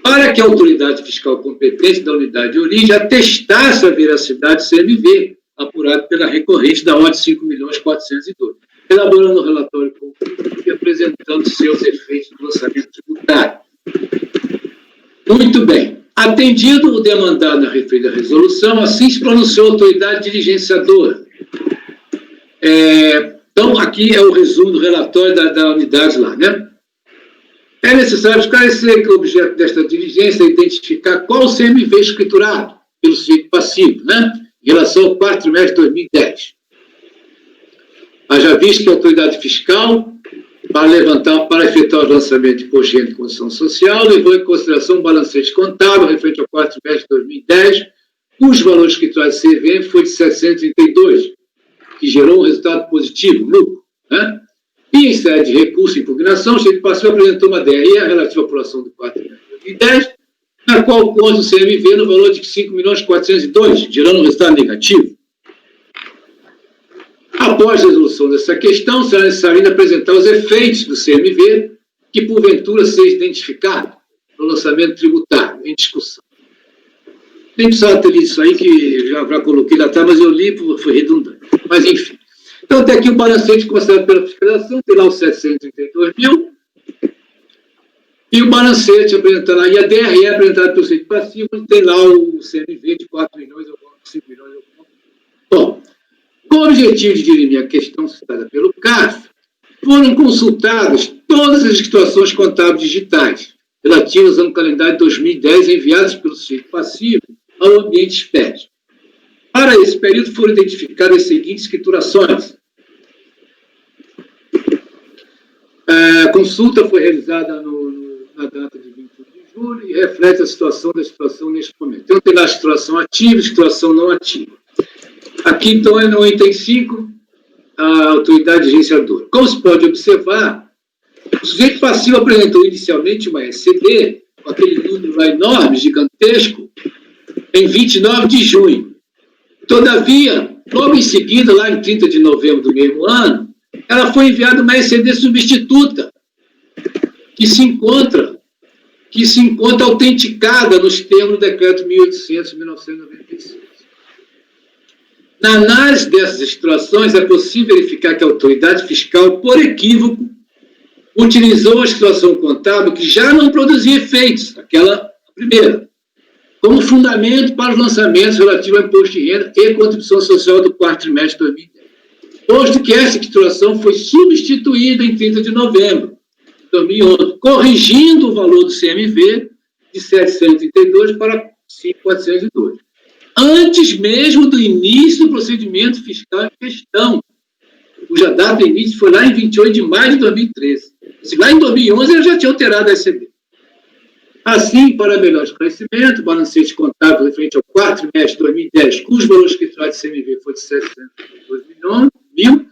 para que a autoridade fiscal competente da unidade de origem atestasse a veracidade do CMV, apurado pela recorrente da ordem 5.402, elaborando o relatório conclusivo e apresentando seus efeitos do lançamento tributário. Muito bem. Atendido o demandado na referida resolução, assim se pronunciou a autoridade diligenciadora. Então, aqui é o resumo do relatório da unidade lá, né? É necessário esclarecer que o objeto desta diligência é identificar qual o CMV escriturado pelo sujeito passivo, né? Em relação ao quarto trimestre de 2010. Haja visto que a autoridade fiscal, para efetuar o lançamento de imposto de renda e condição social, levou em consideração um balancete contábil referente ao quarto trimestre de 2010, cujo valor escriturário de CVM foi de 732, que gerou um resultado positivo, lucro, né? E em sede de recurso e impugnação, o sujeito passivo apresentou uma DRE relativa à apuração do quarto trimestre de 2010, na qual consta o CMV no valor de 5.402, gerando um resultado negativo. Após a resolução dessa questão, será necessário ainda apresentar os efeitos do CMV, que porventura seja identificado no lançamento tributário, em discussão. Nem precisava ter lido isso aí, que já coloquei lá atrás, mas eu li, foi redundante. Mas, enfim. Então, tem aqui o balancete considerado pela fiscalização, tem lá os 732 mil, e o balancete apresentado lá, e a DRE apresentada pelo sujeito passivo, tem lá o CMV de 4 milhões ou 5 milhões. Bom, com o objetivo de dirimir a questão citada pelo CARF, foram consultadas todas as situações contábeis digitais relativas ao calendário de 2010 enviadas pelo sujeito passivo ao ambiente SPED. Para esse período foram identificadas as seguintes escriturações. A consulta foi realizada na data de 21 de julho e reflete a situação neste momento. Então, tem lá a situação ativa e a situação não ativa. Aqui, então, no item 5, a autoridade agenciadora. Como se pode observar, o sujeito passivo apresentou inicialmente uma SCD, com aquele número lá enorme, gigantesco, em 29 de junho. Todavia, logo em seguida, lá em 30 de novembro do mesmo ano, ela foi enviada uma SCD substituta, que se encontra autenticada nos termos do decreto 1800 de 1996. Na análise dessas situações, é possível verificar que a autoridade fiscal, por equívoco, utilizou a situação contábil que já não produzia efeitos, aquela primeira, como fundamento para os lançamentos relativos ao imposto de renda e contribuição social do quarto trimestre de 2010. Posto que essa situação foi substituída em 30 de novembro de 2011, corrigindo o valor do CMV de 732 para 5.402, antes mesmo do início do procedimento fiscal em questão, cuja data início foi lá em 28 de maio de 2013. Lá em 2011, ele já tinha alterado a SCD. Assim, para melhor esclarecimento, o balancete contábil referente ao quarto trimestre de 2010, cujo valor escriturário de CMV foi de 702 mil,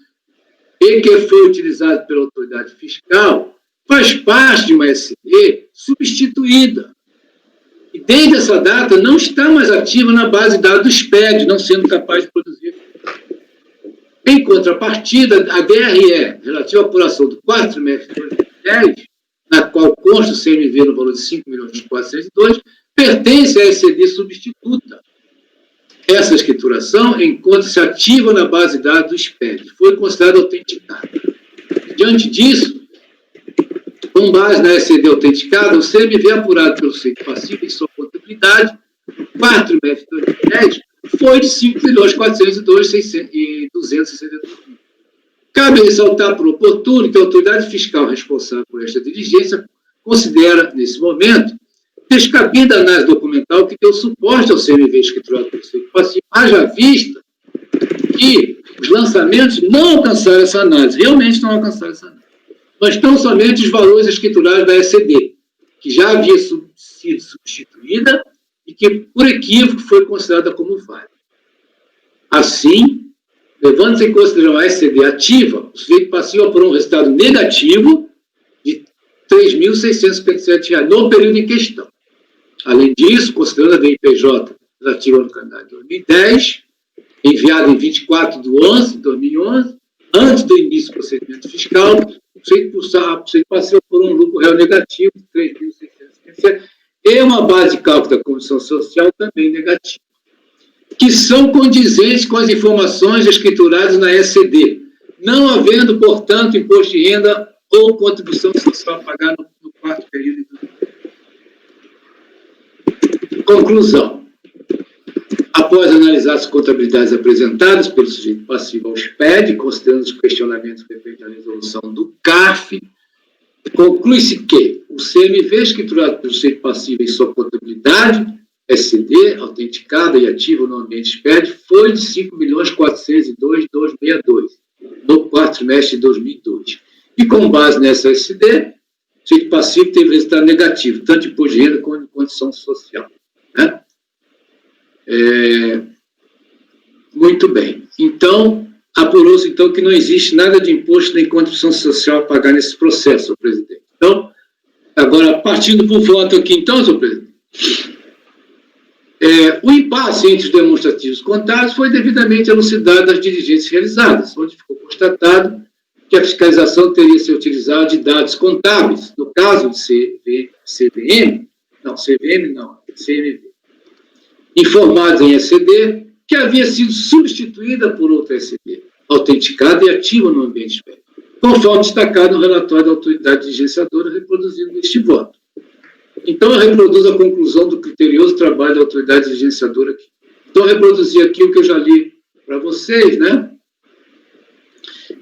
e que foi utilizado pela autoridade fiscal, faz parte de uma SCD substituída. E desde essa data não está mais ativa na base de dados do SPED, não sendo capaz de produzir. Em contrapartida, a DRE, relativa à apuração do quarto trimestre de 2010, na qual consta o CMV no valor de 5.402.000, pertence à SCD substituta. Essa escrituração encontra-se ativa na base de dados do SPED, foi considerada autenticada. Diante disso, com base na SCD autenticada, o CMV apurado pelo sujeito passivo em sua contabilidade, no quarto trimestre de 2010, foi de 5.402.262. Cabe ressaltar por oportuno que a autoridade fiscal responsável por esta diligência considera, nesse momento, descabida a análise documental que deu suporte ao CMV escriturado pelo sujeito passivo, haja vista que os lançamentos não alcançaram essa análise, realmente não alcançaram essa análise, mas tão somente os valores escriturados da SCD, que já havia sido substituída e que, por equívoco, foi considerada como válida. Assim, levando-se em consideração a SCD ativa, o sujeito passivo apurou um resultado negativo de R$ 3.657 no período em questão. Além disso, considerando a DIPJ relativa no calendário de 2010, enviada em 24 de 11 de 2011, antes do início do procedimento fiscal, o sujeito passivo apurou um lucro real negativo de R$ 3.657 e uma base de cálculo da contribuição social também negativa, que são condizentes com as informações escrituradas na SCD, não havendo, portanto, imposto de renda ou contribuição social a pagar no quarto período. Conclusão. Após analisar as contabilidades apresentadas pelo sujeito passivo ao SPED, considerando os questionamentos referentes à resolução do CARF, conclui-se que o CMV escriturado pelo sujeito passivo em sua contabilidade, SCD, autenticada e ativa no ambiente SPED, foi de 5.402.262 no quarto trimestre de 2002. E com base nessa SCD, o sujeito passivo teve resultado negativo, tanto de imposto de renda quanto de condição social. Né? Muito bem. Então, apurou-se então que não existe nada de imposto nem contribuição social a pagar nesse processo, senhor presidente. Então, agora, partindo para o voto aqui, então, senhor presidente, o impasse entre os demonstrativos contábeis foi devidamente elucidado nas diligências realizadas, onde ficou constatado que a fiscalização teria sido utilizada de dados contábeis, no caso de CMV, informados em SCD, que havia sido substituída por outra SCD, autenticada e ativa no ambiente SPED, conforme destacado no relatório da autoridade diligenciadora reproduzido neste voto. Então, eu reproduzo a conclusão do criterioso trabalho da autoridade diligenciadora aqui. Então, eu reproduzi aqui o que eu já li para vocês, né?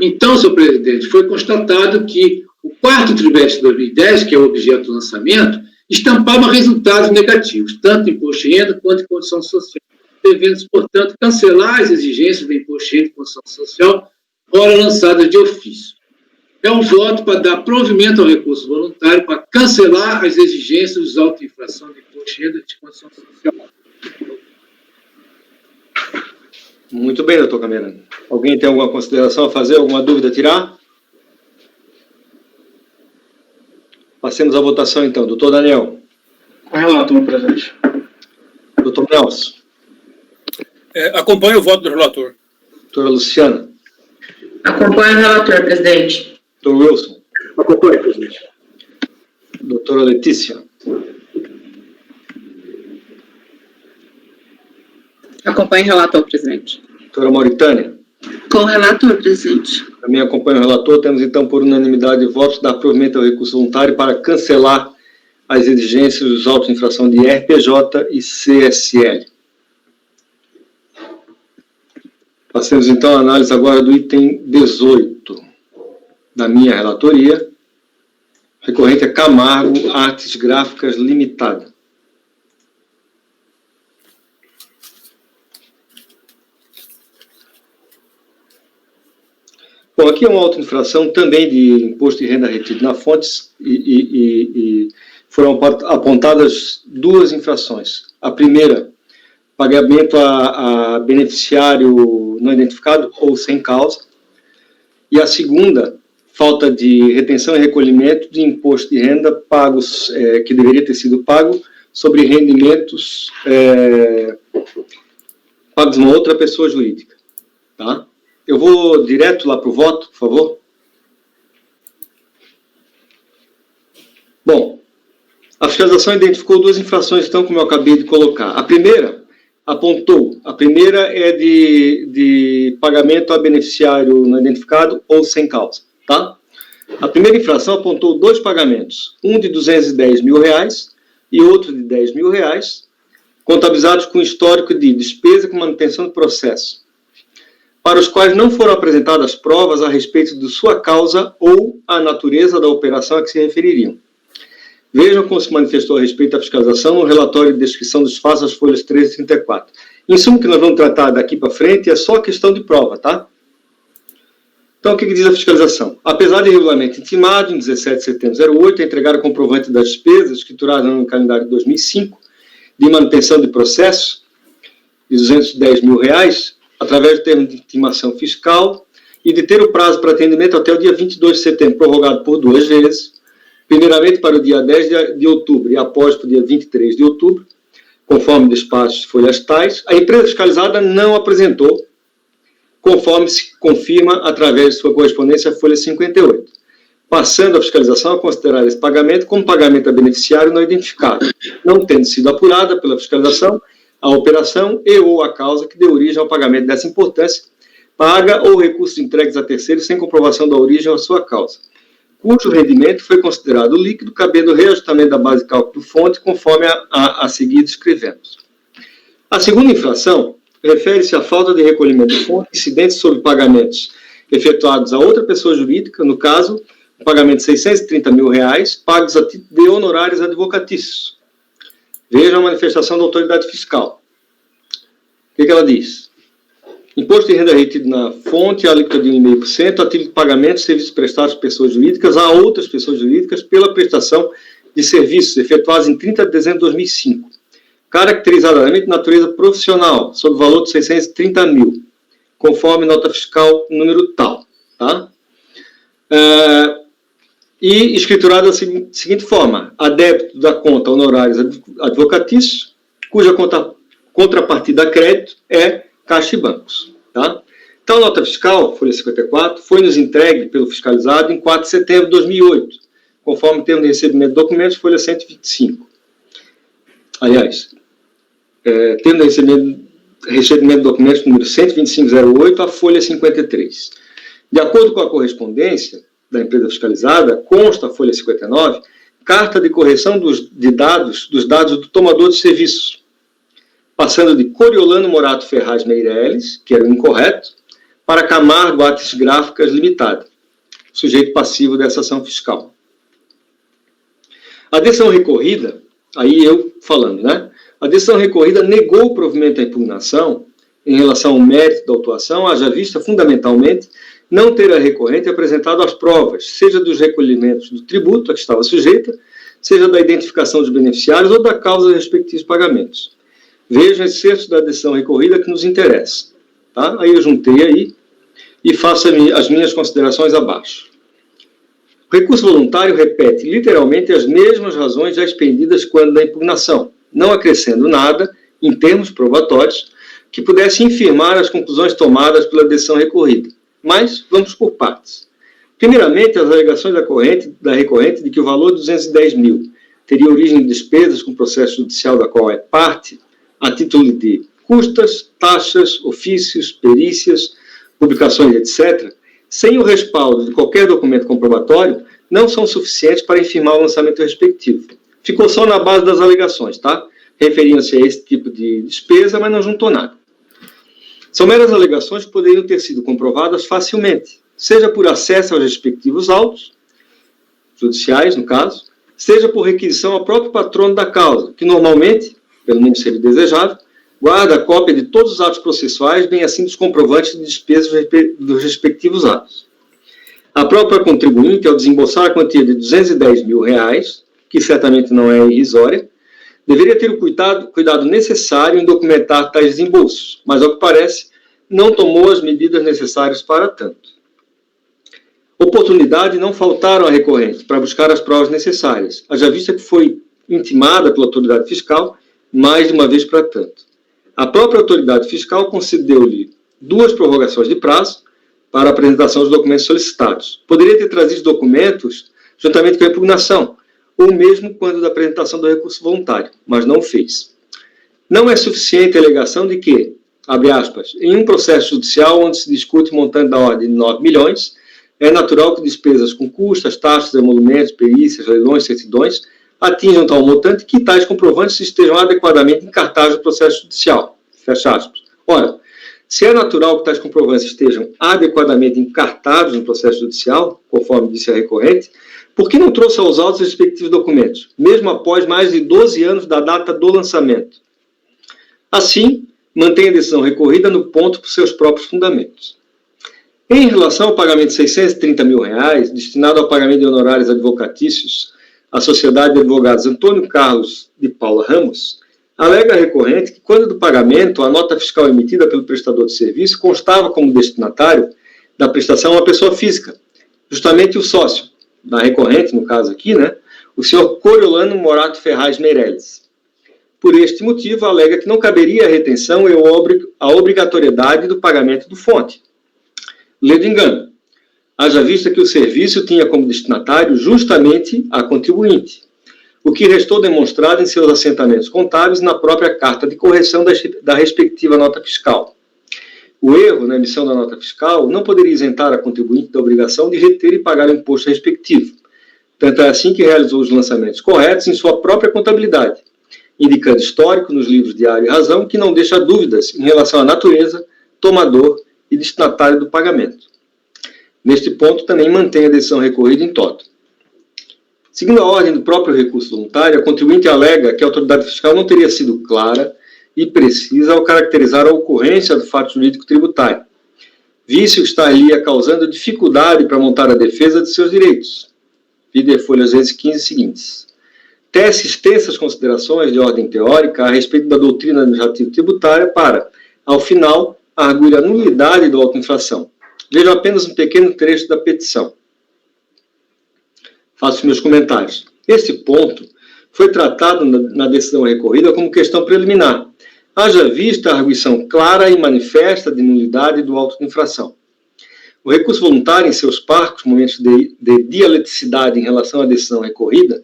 Então, senhor presidente, foi constatado que o quarto trimestre de 2010, que é o objeto do lançamento, estampava resultados negativos, tanto em imposto de renda quanto em condição social, devendo-se, portanto, cancelar as exigências do imposto de renda e condição social, ora lançadas de ofício. É um voto para dar provimento ao recurso voluntário para cancelar as exigências dos autos de infração de imposto de renda e de condição social. Muito bem, doutor Camerano. Alguém tem alguma consideração a fazer, alguma dúvida a tirar? Passemos à votação, então. Doutor Daniel. Com relator, presidente. Doutor Nelson. Acompanho o voto do relator. Doutora Luciana. Acompanho o relator, presidente. Doutor Wilson. Acompanho, presidente. Doutora Letícia. Acompanhe o relator, presidente. Doutora Mauritânia. Com o relator, presidente. Também acompanho o relator. Temos, então, por unanimidade de votos, dar provimento ao recurso voluntário para cancelar as exigências dos autos de infração de RPJ e CSL. Passemos, então, à análise agora do item 18 da minha relatoria, recorrente a Camargo Artes Gráficas Limitada. Bom, aqui é uma auto-infração também de imposto de renda retido na fontes e foram apontadas duas infrações. A primeira, pagamento a beneficiário não identificado ou sem causa. E a segunda, falta de retenção e recolhimento de imposto de renda pagos, que deveria ter sido pago sobre rendimentos pagos a uma outra pessoa jurídica. Tá? Eu vou direto lá para o voto, por favor. Bom, a fiscalização identificou duas infrações, então, como eu acabei de colocar. A primeira é de pagamento a beneficiário não identificado ou sem causa, tá? A primeira infração apontou dois pagamentos, um de R$210 mil e outro de R$10 mil, contabilizados com histórico de despesa com manutenção do processo, para os quais não foram apresentadas provas a respeito de sua causa ou a natureza da operação a que se refeririam. Vejam como se manifestou a respeito da fiscalização no relatório de descrição dos fatos, as folhas 13 e 34. Em suma, o que nós vamos tratar daqui para frente é só questão de prova, tá? Então, o que diz a fiscalização? Apesar de regulamento intimado, em 17 de setembro de 2008, a entregar o comprovante das despesas escrituradas no calendário de 2005, de manutenção de processo, de R$210 mil, através do termo de intimação fiscal, e de ter o prazo para atendimento até o dia 22 de setembro, prorrogado por 2 vezes, primeiramente para o dia 10 de outubro e após para o dia 23 de outubro, conforme despachos de folhas tais, a empresa fiscalizada não apresentou, conforme se confirma através de sua correspondência à folha 58, passando a fiscalização a considerar esse pagamento como pagamento a beneficiário não identificado, não tendo sido apurada pela fiscalização a operação e ou a causa que deu origem ao pagamento dessa importância, paga ou recursos entregues a terceiros sem comprovação da origem ou sua causa, cujo rendimento foi considerado líquido, cabendo o reajustamento da base de cálculo fonte, conforme a seguir descrevemos. A segunda infração refere-se à falta de recolhimento de fonte incidentes sobre pagamentos efetuados a outra pessoa jurídica, no caso, o pagamento de R$630 mil, pagos a título de honorários advocatícios. Veja a manifestação da autoridade fiscal. O que ela diz? Imposto de renda retido na fonte, alíquota de 1,5%, a título de pagamento de serviços prestados por pessoas jurídicas a outras pessoas jurídicas pela prestação de serviços efetuados em 30 de dezembro de 2005, caracterizadamente de natureza profissional, sob o valor de R$630 mil, conforme nota fiscal número tal. Tá? E escriturado da seguinte forma: a débito da conta honorários advocatícios, cuja contrapartida a crédito é Caixa e Bancos. Tá? Então, a nota fiscal, folha 54, foi nos entregue pelo fiscalizado em 4 de setembro de 2008, conforme termo de recebimento de documentos, folha 125. Aliás, termo de recebimento de documentos número 12508, a folha 53. De acordo com a correspondência da empresa fiscalizada, consta a folha 59, carta de correção dos dados do tomador de serviço, passando de Coriolano Morato Ferraz Meirelles, que era o incorreto, para Camargo Artes Gráficas Limitada, sujeito passivo dessa ação fiscal. A decisão recorrida, aí eu falando, né? A decisão recorrida negou o provimento à impugnação em relação ao mérito da autuação, haja vista, fundamentalmente, não ter a recorrente apresentado as provas, seja dos recolhimentos do tributo a que estava sujeita, seja da identificação dos beneficiários ou da causa dos respectivos pagamentos. Vejam esse excerto da decisão recorrida que nos interessa. Tá? Aí eu juntei aí e faço as minhas considerações abaixo. O recurso voluntário repete literalmente as mesmas razões já expendidas quando da impugnação, não acrescendo nada, em termos probatórios, que pudesse infirmar as conclusões tomadas pela decisão recorrida. Mas vamos por partes. Primeiramente, as alegações da recorrente de que o valor de 210 mil teria origem de despesas com o processo judicial da qual é parte, a título de custas, taxas, ofícios, perícias, publicações, etc., sem o respaldo de qualquer documento comprobatório, não são suficientes para infirmar o lançamento respectivo. Ficou só na base das alegações, tá? Referiam-se a esse tipo de despesa, mas não juntou nada. São meras alegações que poderiam ter sido comprovadas facilmente, seja por acesso aos respectivos autos, judiciais, no caso, seja por requisição ao próprio patrono da causa, que normalmente, pelo menos seria desejável, guarda a cópia de todos os atos processuais, bem assim dos comprovantes de despesas dos respectivos atos. A própria contribuinte, ao desembolsar a quantia de 210 mil reais, que certamente não é irrisória, deveria ter o cuidado necessário em documentar tais desembolsos, mas, ao que parece, não tomou as medidas necessárias para tanto. Oportunidade não faltaram à recorrente para buscar as provas necessárias, haja vista que foi intimada pela autoridade fiscal mais de uma vez para tanto. A própria autoridade fiscal concedeu-lhe 2 prorrogações de prazo para a apresentação dos documentos solicitados. Poderia ter trazido documentos juntamente com a impugnação, ou mesmo quando da apresentação do recurso voluntário, mas não o fez. Não é suficiente a alegação de que, abre aspas, em um processo judicial onde se discute montante da ordem de 9 milhões, é natural que despesas com custas, taxas, emolumentos, perícias, leilões, certidões atinjam tal montante que tais comprovantes estejam adequadamente em cartaz do processo judicial. Fecha aspas. Ora, se é natural que tais comprovantes estejam adequadamente encartados no processo judicial, conforme disse a recorrente, por que não trouxe aos autos os respectivos documentos, mesmo após mais de 12 anos da data do lançamento? Assim, mantém a decisão recorrida no ponto por seus próprios fundamentos. Em relação ao pagamento de 630 mil reais, destinado ao pagamento de honorários advocatícios à Sociedade de Advogados Antônio Carlos de Paula Ramos, alega a recorrente que, quando do pagamento, a nota fiscal emitida pelo prestador de serviço constava como destinatário da prestação uma pessoa física, justamente o sócio da recorrente, no caso aqui, né, o senhor Coriolano Morato Ferraz Meirelles. Por este motivo, alega que não caberia a retenção e a obrigatoriedade do pagamento do fonte. Lê de engano, haja vista que o serviço tinha como destinatário justamente a contribuinte, o que restou demonstrado em seus assentamentos contábeis na própria carta de correção da respectiva nota fiscal. O erro na emissão da nota fiscal não poderia isentar a contribuinte da obrigação de reter e pagar o imposto respectivo. Tanto é assim que realizou os lançamentos corretos em sua própria contabilidade, indicando histórico nos livros Diário e Razão que não deixa dúvidas em relação à natureza, tomador e destinatário do pagamento. Neste ponto, também mantém a decisão recorrida em toto. Seguindo a ordem do próprio recurso voluntário, a contribuinte alega que a autoridade fiscal não teria sido clara e precisa ao caracterizar a ocorrência do fato jurídico tributário. Vício estaria causando dificuldade para montar a defesa de seus direitos. Vide folhas 215 seguintes. Tece extensas considerações de ordem teórica a respeito da doutrina administrativa tributária para, ao final, arguir a nulidade da autoinfração. Vejo apenas um pequeno trecho da petição. Faço meus comentários. Este ponto foi tratado na decisão recorrida como questão preliminar, haja vista a arguição clara e manifesta de nulidade do auto de infração. O recurso voluntário, em seus parcos momentos de dialeticidade em relação à decisão recorrida,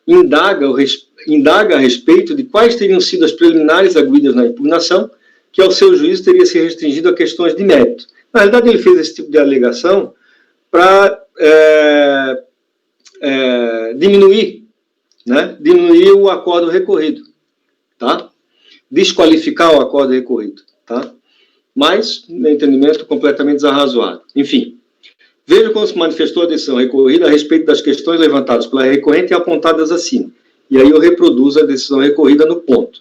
indaga a respeito de quais teriam sido as preliminares arguidas na impugnação, que, ao seu juízo, teria se restringido a questões de mérito. Na realidade, ele fez esse tipo de alegação para diminuir o acordo recorrido, tá? Desqualificar o acordo recorrido, tá? Mas, no entendimento, completamente desarrazoado. Enfim, veja como se manifestou a decisão recorrida a respeito das questões levantadas pela recorrente e apontadas acima. E aí eu reproduzo a decisão recorrida no ponto.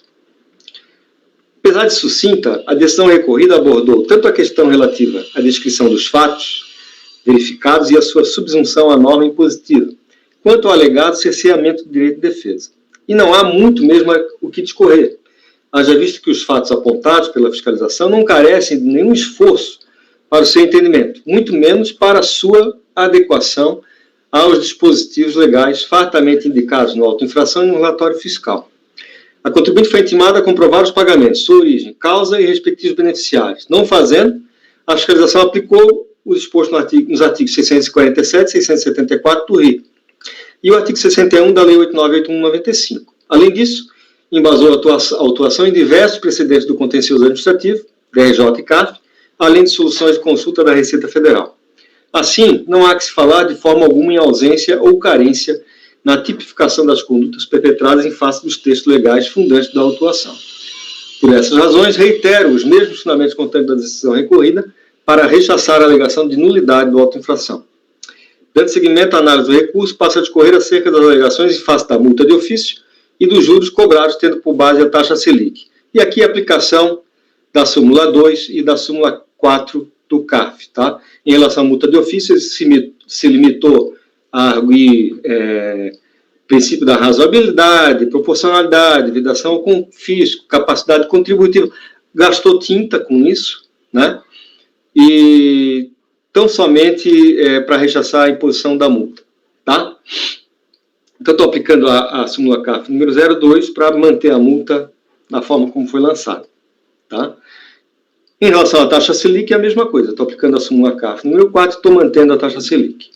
Apesar de sucinta, a decisão recorrida abordou tanto a questão relativa à descrição dos fatos verificados e a sua subsunção à norma impositiva, quanto ao alegado cerceamento do direito de defesa. E não há muito mesmo o que discorrer, haja visto que os fatos apontados pela fiscalização não carecem de nenhum esforço para o seu entendimento, muito menos para a sua adequação aos dispositivos legais fartamente indicados no auto-infração e no relatório fiscal. A contribuinte foi intimada a comprovar os pagamentos, sua origem, causa e respectivos beneficiários. Não fazendo, a fiscalização aplicou o disposto nos artigos 647 e 674 do RI e o artigo 61 da Lei 89.81/95. Além disso, embasou a autuação em diversos precedentes do contencioso administrativo, DRJ e CAF, além de soluções de consulta da Receita Federal. Assim, não há que se falar de forma alguma em ausência ou carência na tipificação das condutas perpetradas em face dos textos legais fundantes da autuação. Por essas razões, reitero os mesmos fundamentos constantes da decisão recorrida para rechaçar a alegação de nulidade do auto-infração. Dando seguimento à análise do recurso, passa a discorrer acerca das alegações em face da multa de ofício e dos juros cobrados, tendo por base a taxa Selic. E aqui a aplicação da súmula 2 e da súmula 4 do CAF. Tá? Em relação à multa de ofício, se limitou a arguir princípio da razoabilidade, proporcionalidade, vedação ao confisco, capacidade contributiva. Gastou tinta com isso, né? E tão somente para rechaçar a imposição da multa. Tá? Então, estou aplicando a súmula CAF número 02 para manter a multa na forma como foi lançada. Tá? Em relação à taxa Selic, é a mesma coisa. Estou aplicando a súmula CAF número 4 e estou mantendo a taxa Selic.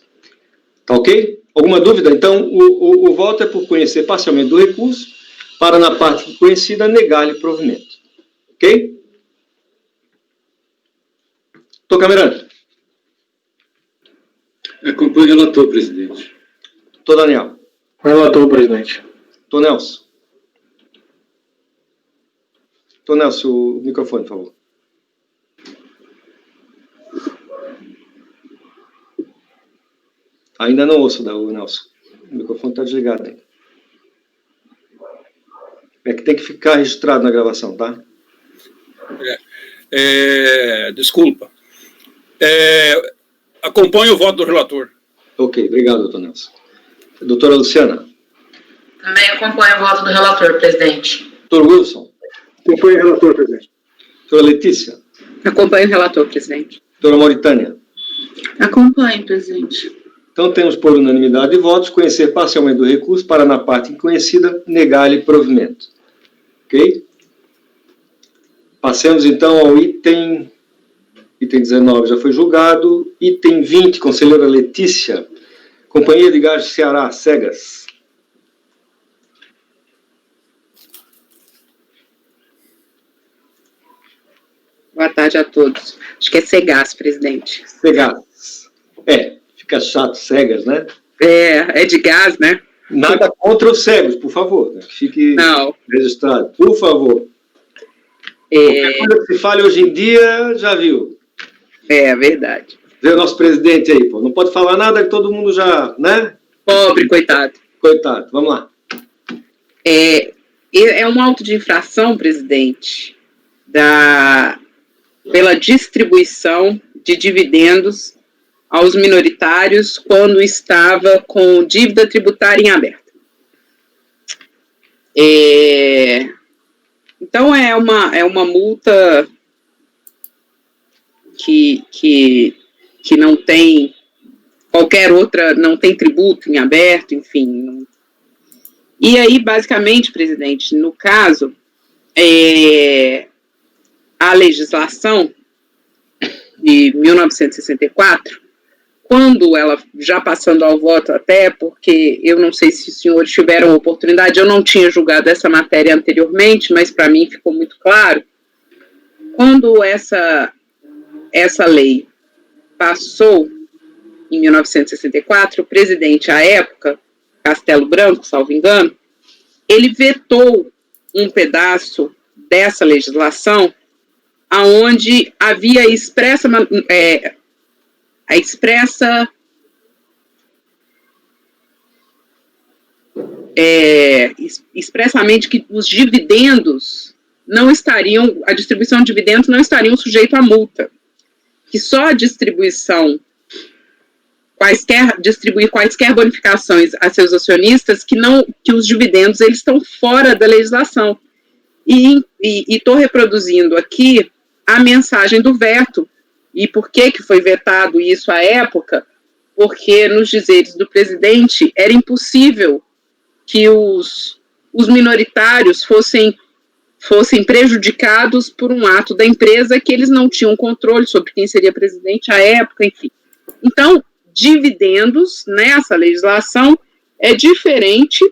Tá ok? Alguma dúvida? Então, o voto é por conhecer parcialmente do recurso, para, na parte conhecida, negar-lhe provimento. Ok? Estou camerando. Acompanho o relator, presidente. Estou Daniel. Relator, presidente. Estou Nelson. Estou Nelson, o microfone, por favor. Ainda não ouço, Nelson. O microfone está desligado ainda. É que tem que ficar registrado na gravação, tá? Desculpa. Acompanho o voto do relator. Ok, obrigado, doutor Nelson. Doutora Luciana. Também acompanho o voto do relator, presidente. Doutor Wilson. Acompanho o relator, presidente. Doutora Letícia. Acompanho o relator, presidente. Doutora Mauritânia. Acompanho, presidente. Então, temos por unanimidade de votos conhecer parcialmente do recurso para, na parte inconhecida, negar-lhe provimento. Ok? Passemos, então, ao item 19 já foi julgado. Item 20, conselheira Letícia. Companhia de Gás do Ceará, Cegas. Boa tarde a todos. Acho que é Cegas, presidente. Cegas. Fica chato, Cegas, né? É de gás, né? Nada contra os cegos, por favor. Né? Fique registrado, por favor. Qualquer coisa que se fale hoje em dia, já viu. É verdade. Vê o nosso presidente aí, pô. Não pode falar nada que todo mundo já, né? Pobre, coitado. Coitado, vamos lá. É um auto de infração, presidente, pela distribuição de dividendos aos minoritários quando estava com dívida tributária em aberto. Então, é uma multa que não tem qualquer outra, não tem tributo em aberto, enfim. E aí, basicamente, presidente, no caso, a legislação de 1964, quando ela, já passando ao voto até, porque eu não sei se os senhores tiveram oportunidade, eu não tinha julgado essa matéria anteriormente, mas para mim ficou muito claro, quando essa lei passou em 1964, o presidente, à época, Castelo Branco, salvo engano, ele vetou um pedaço dessa legislação aonde havia expressamente que os dividendos não estariam, a distribuição de dividendos não estariam sujeito à multa, que só a distribuir quaisquer bonificações a seus acionistas, que os dividendos eles estão fora da legislação. E estou reproduzindo aqui a mensagem do veto. E por que foi vetado isso à época? Porque, nos dizeres do presidente, era impossível que os minoritários fossem prejudicados por um ato da empresa que eles não tinham controle sobre quem seria presidente à época, enfim. Então, dividendos nessa legislação é diferente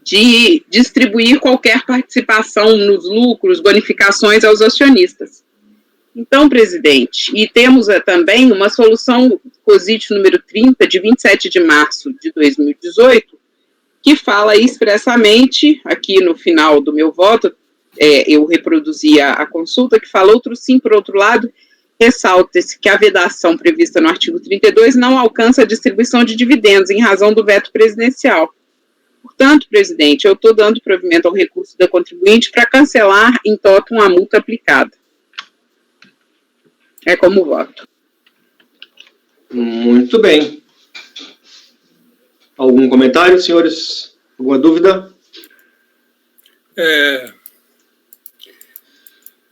de distribuir qualquer participação nos lucros, bonificações aos acionistas. Então, presidente, e temos também uma solução COSIT número 30, de 27 de março de 2018, que fala expressamente, aqui no final do meu voto, eu reproduzi a consulta, que fala outro sim, por outro lado, ressalta-se que a vedação prevista no artigo 32 não alcança a distribuição de dividendos em razão do veto presidencial. Portanto, presidente, eu estou dando provimento ao recurso da contribuinte para cancelar em totum a multa aplicada. É como voto. Muito bem. Algum comentário, senhores? Alguma dúvida?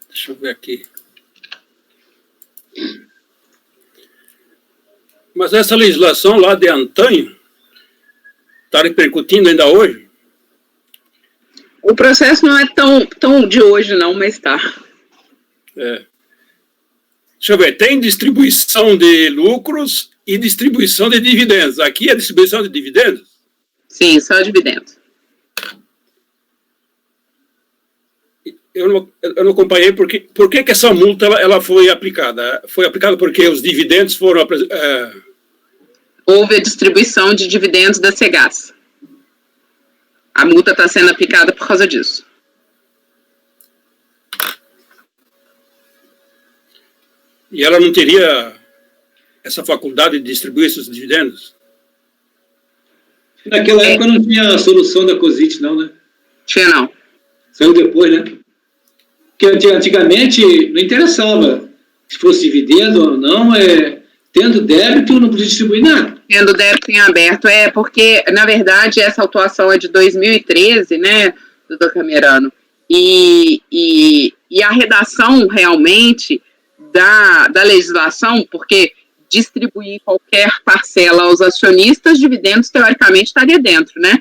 Deixa eu ver aqui. Mas essa legislação lá de antanho está repercutindo ainda hoje? O processo não é tão de hoje, não, mas está. Deixa eu ver, tem distribuição de lucros e distribuição de dividendos. Aqui é distribuição de dividendos? Sim, só dividendos. Eu não acompanhei por que essa multa ela foi aplicada. Foi aplicada porque os dividendos foram... Houve a distribuição de dividendos da Cegás. A multa está sendo aplicada por causa disso. E ela não teria essa faculdade de distribuir esses dividendos? Naquela época não tinha a solução da COSIT, não, né? Tinha não. Saiu depois, né? Porque antigamente não interessava se fosse dividendo ou não, tendo débito não podia distribuir nada. Tendo débito em aberto, porque, na verdade, essa autuação é de 2013, né, doutor Camerano, e a redação, realmente, da legislação, porque distribuir qualquer parcela aos acionistas, dividendos, teoricamente, estaria dentro, né?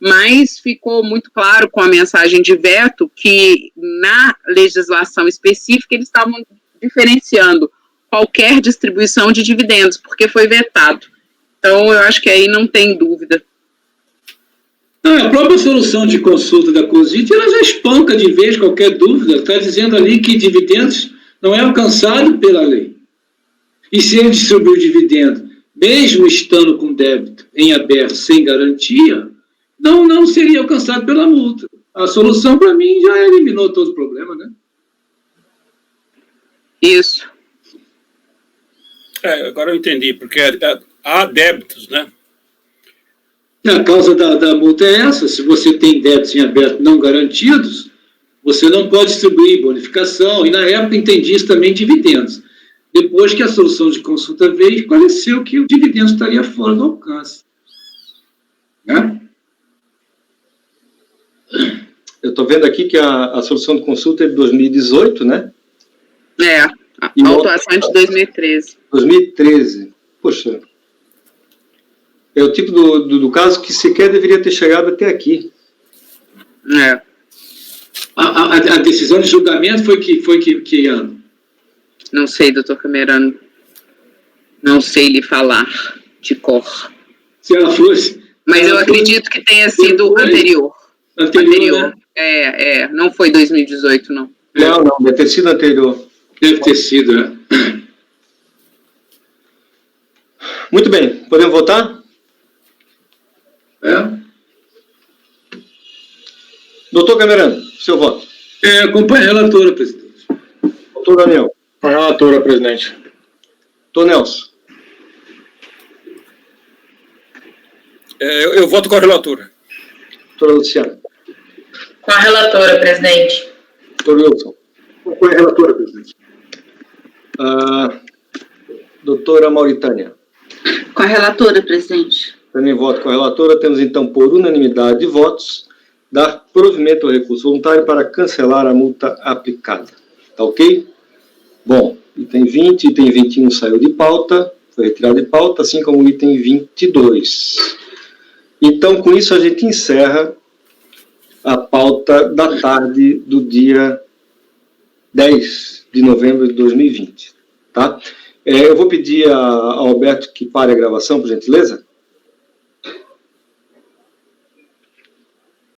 Mas ficou muito claro com a mensagem de veto que, na legislação específica, eles estavam diferenciando qualquer distribuição de dividendos, porque foi vetado. Então, eu acho que aí não tem dúvida. A própria solução de consulta da COSIT, ela já espanca de vez qualquer dúvida. Está dizendo ali que dividendos não é alcançado pela lei. E se ele distribuir dividendo, mesmo estando com débito em aberto sem garantia, não seria alcançado pela multa. A solução, para mim, já eliminou todo o problema, né? Isso. Agora eu entendi, porque há débitos, né? A causa da multa é essa. Se você tem débitos em aberto não garantidos, você não pode distribuir bonificação. E, na época, entendi isso também dividendos. Depois que a solução de consulta veio, esclareceu que o dividendo estaria fora do alcance. Né? Eu estou vendo aqui que a solução de consulta é de 2018, né? A autuação é de 2013. 2013. Poxa. É o tipo do caso que sequer deveria ter chegado até aqui. A decisão de julgamento foi que ano? Não sei, doutor Camerano. Não sei lhe falar de cor. Se ela fosse... Mas eu acredito que tenha sido anterior. Anterior, né? Não foi 2018, não. Não, deve ter sido anterior. Deve ter sido, né? Muito bem, podemos votar? Doutor Camerano, seu voto. Acompanha a relatora, presidente. Doutor Daniel. Com a relatora, presidente. Doutor Nelson. Eu voto com a relatora. Doutora Luciana. Com a relatora, presidente. Doutor Wilson. Com a relatora, presidente. Doutora Mauritânia. Com a relatora, presidente. Também voto com a relatora. Temos, então, por unanimidade de votos, dar provimento ao recurso voluntário para cancelar a multa aplicada. Tá ok? Bom, item 20, item 21 saiu de pauta, foi retirado de pauta, assim como o item 22. Então, com isso, a gente encerra a pauta da tarde do dia 10 de novembro de 2020. Tá? Eu vou pedir ao Alberto que pare a gravação, por gentileza.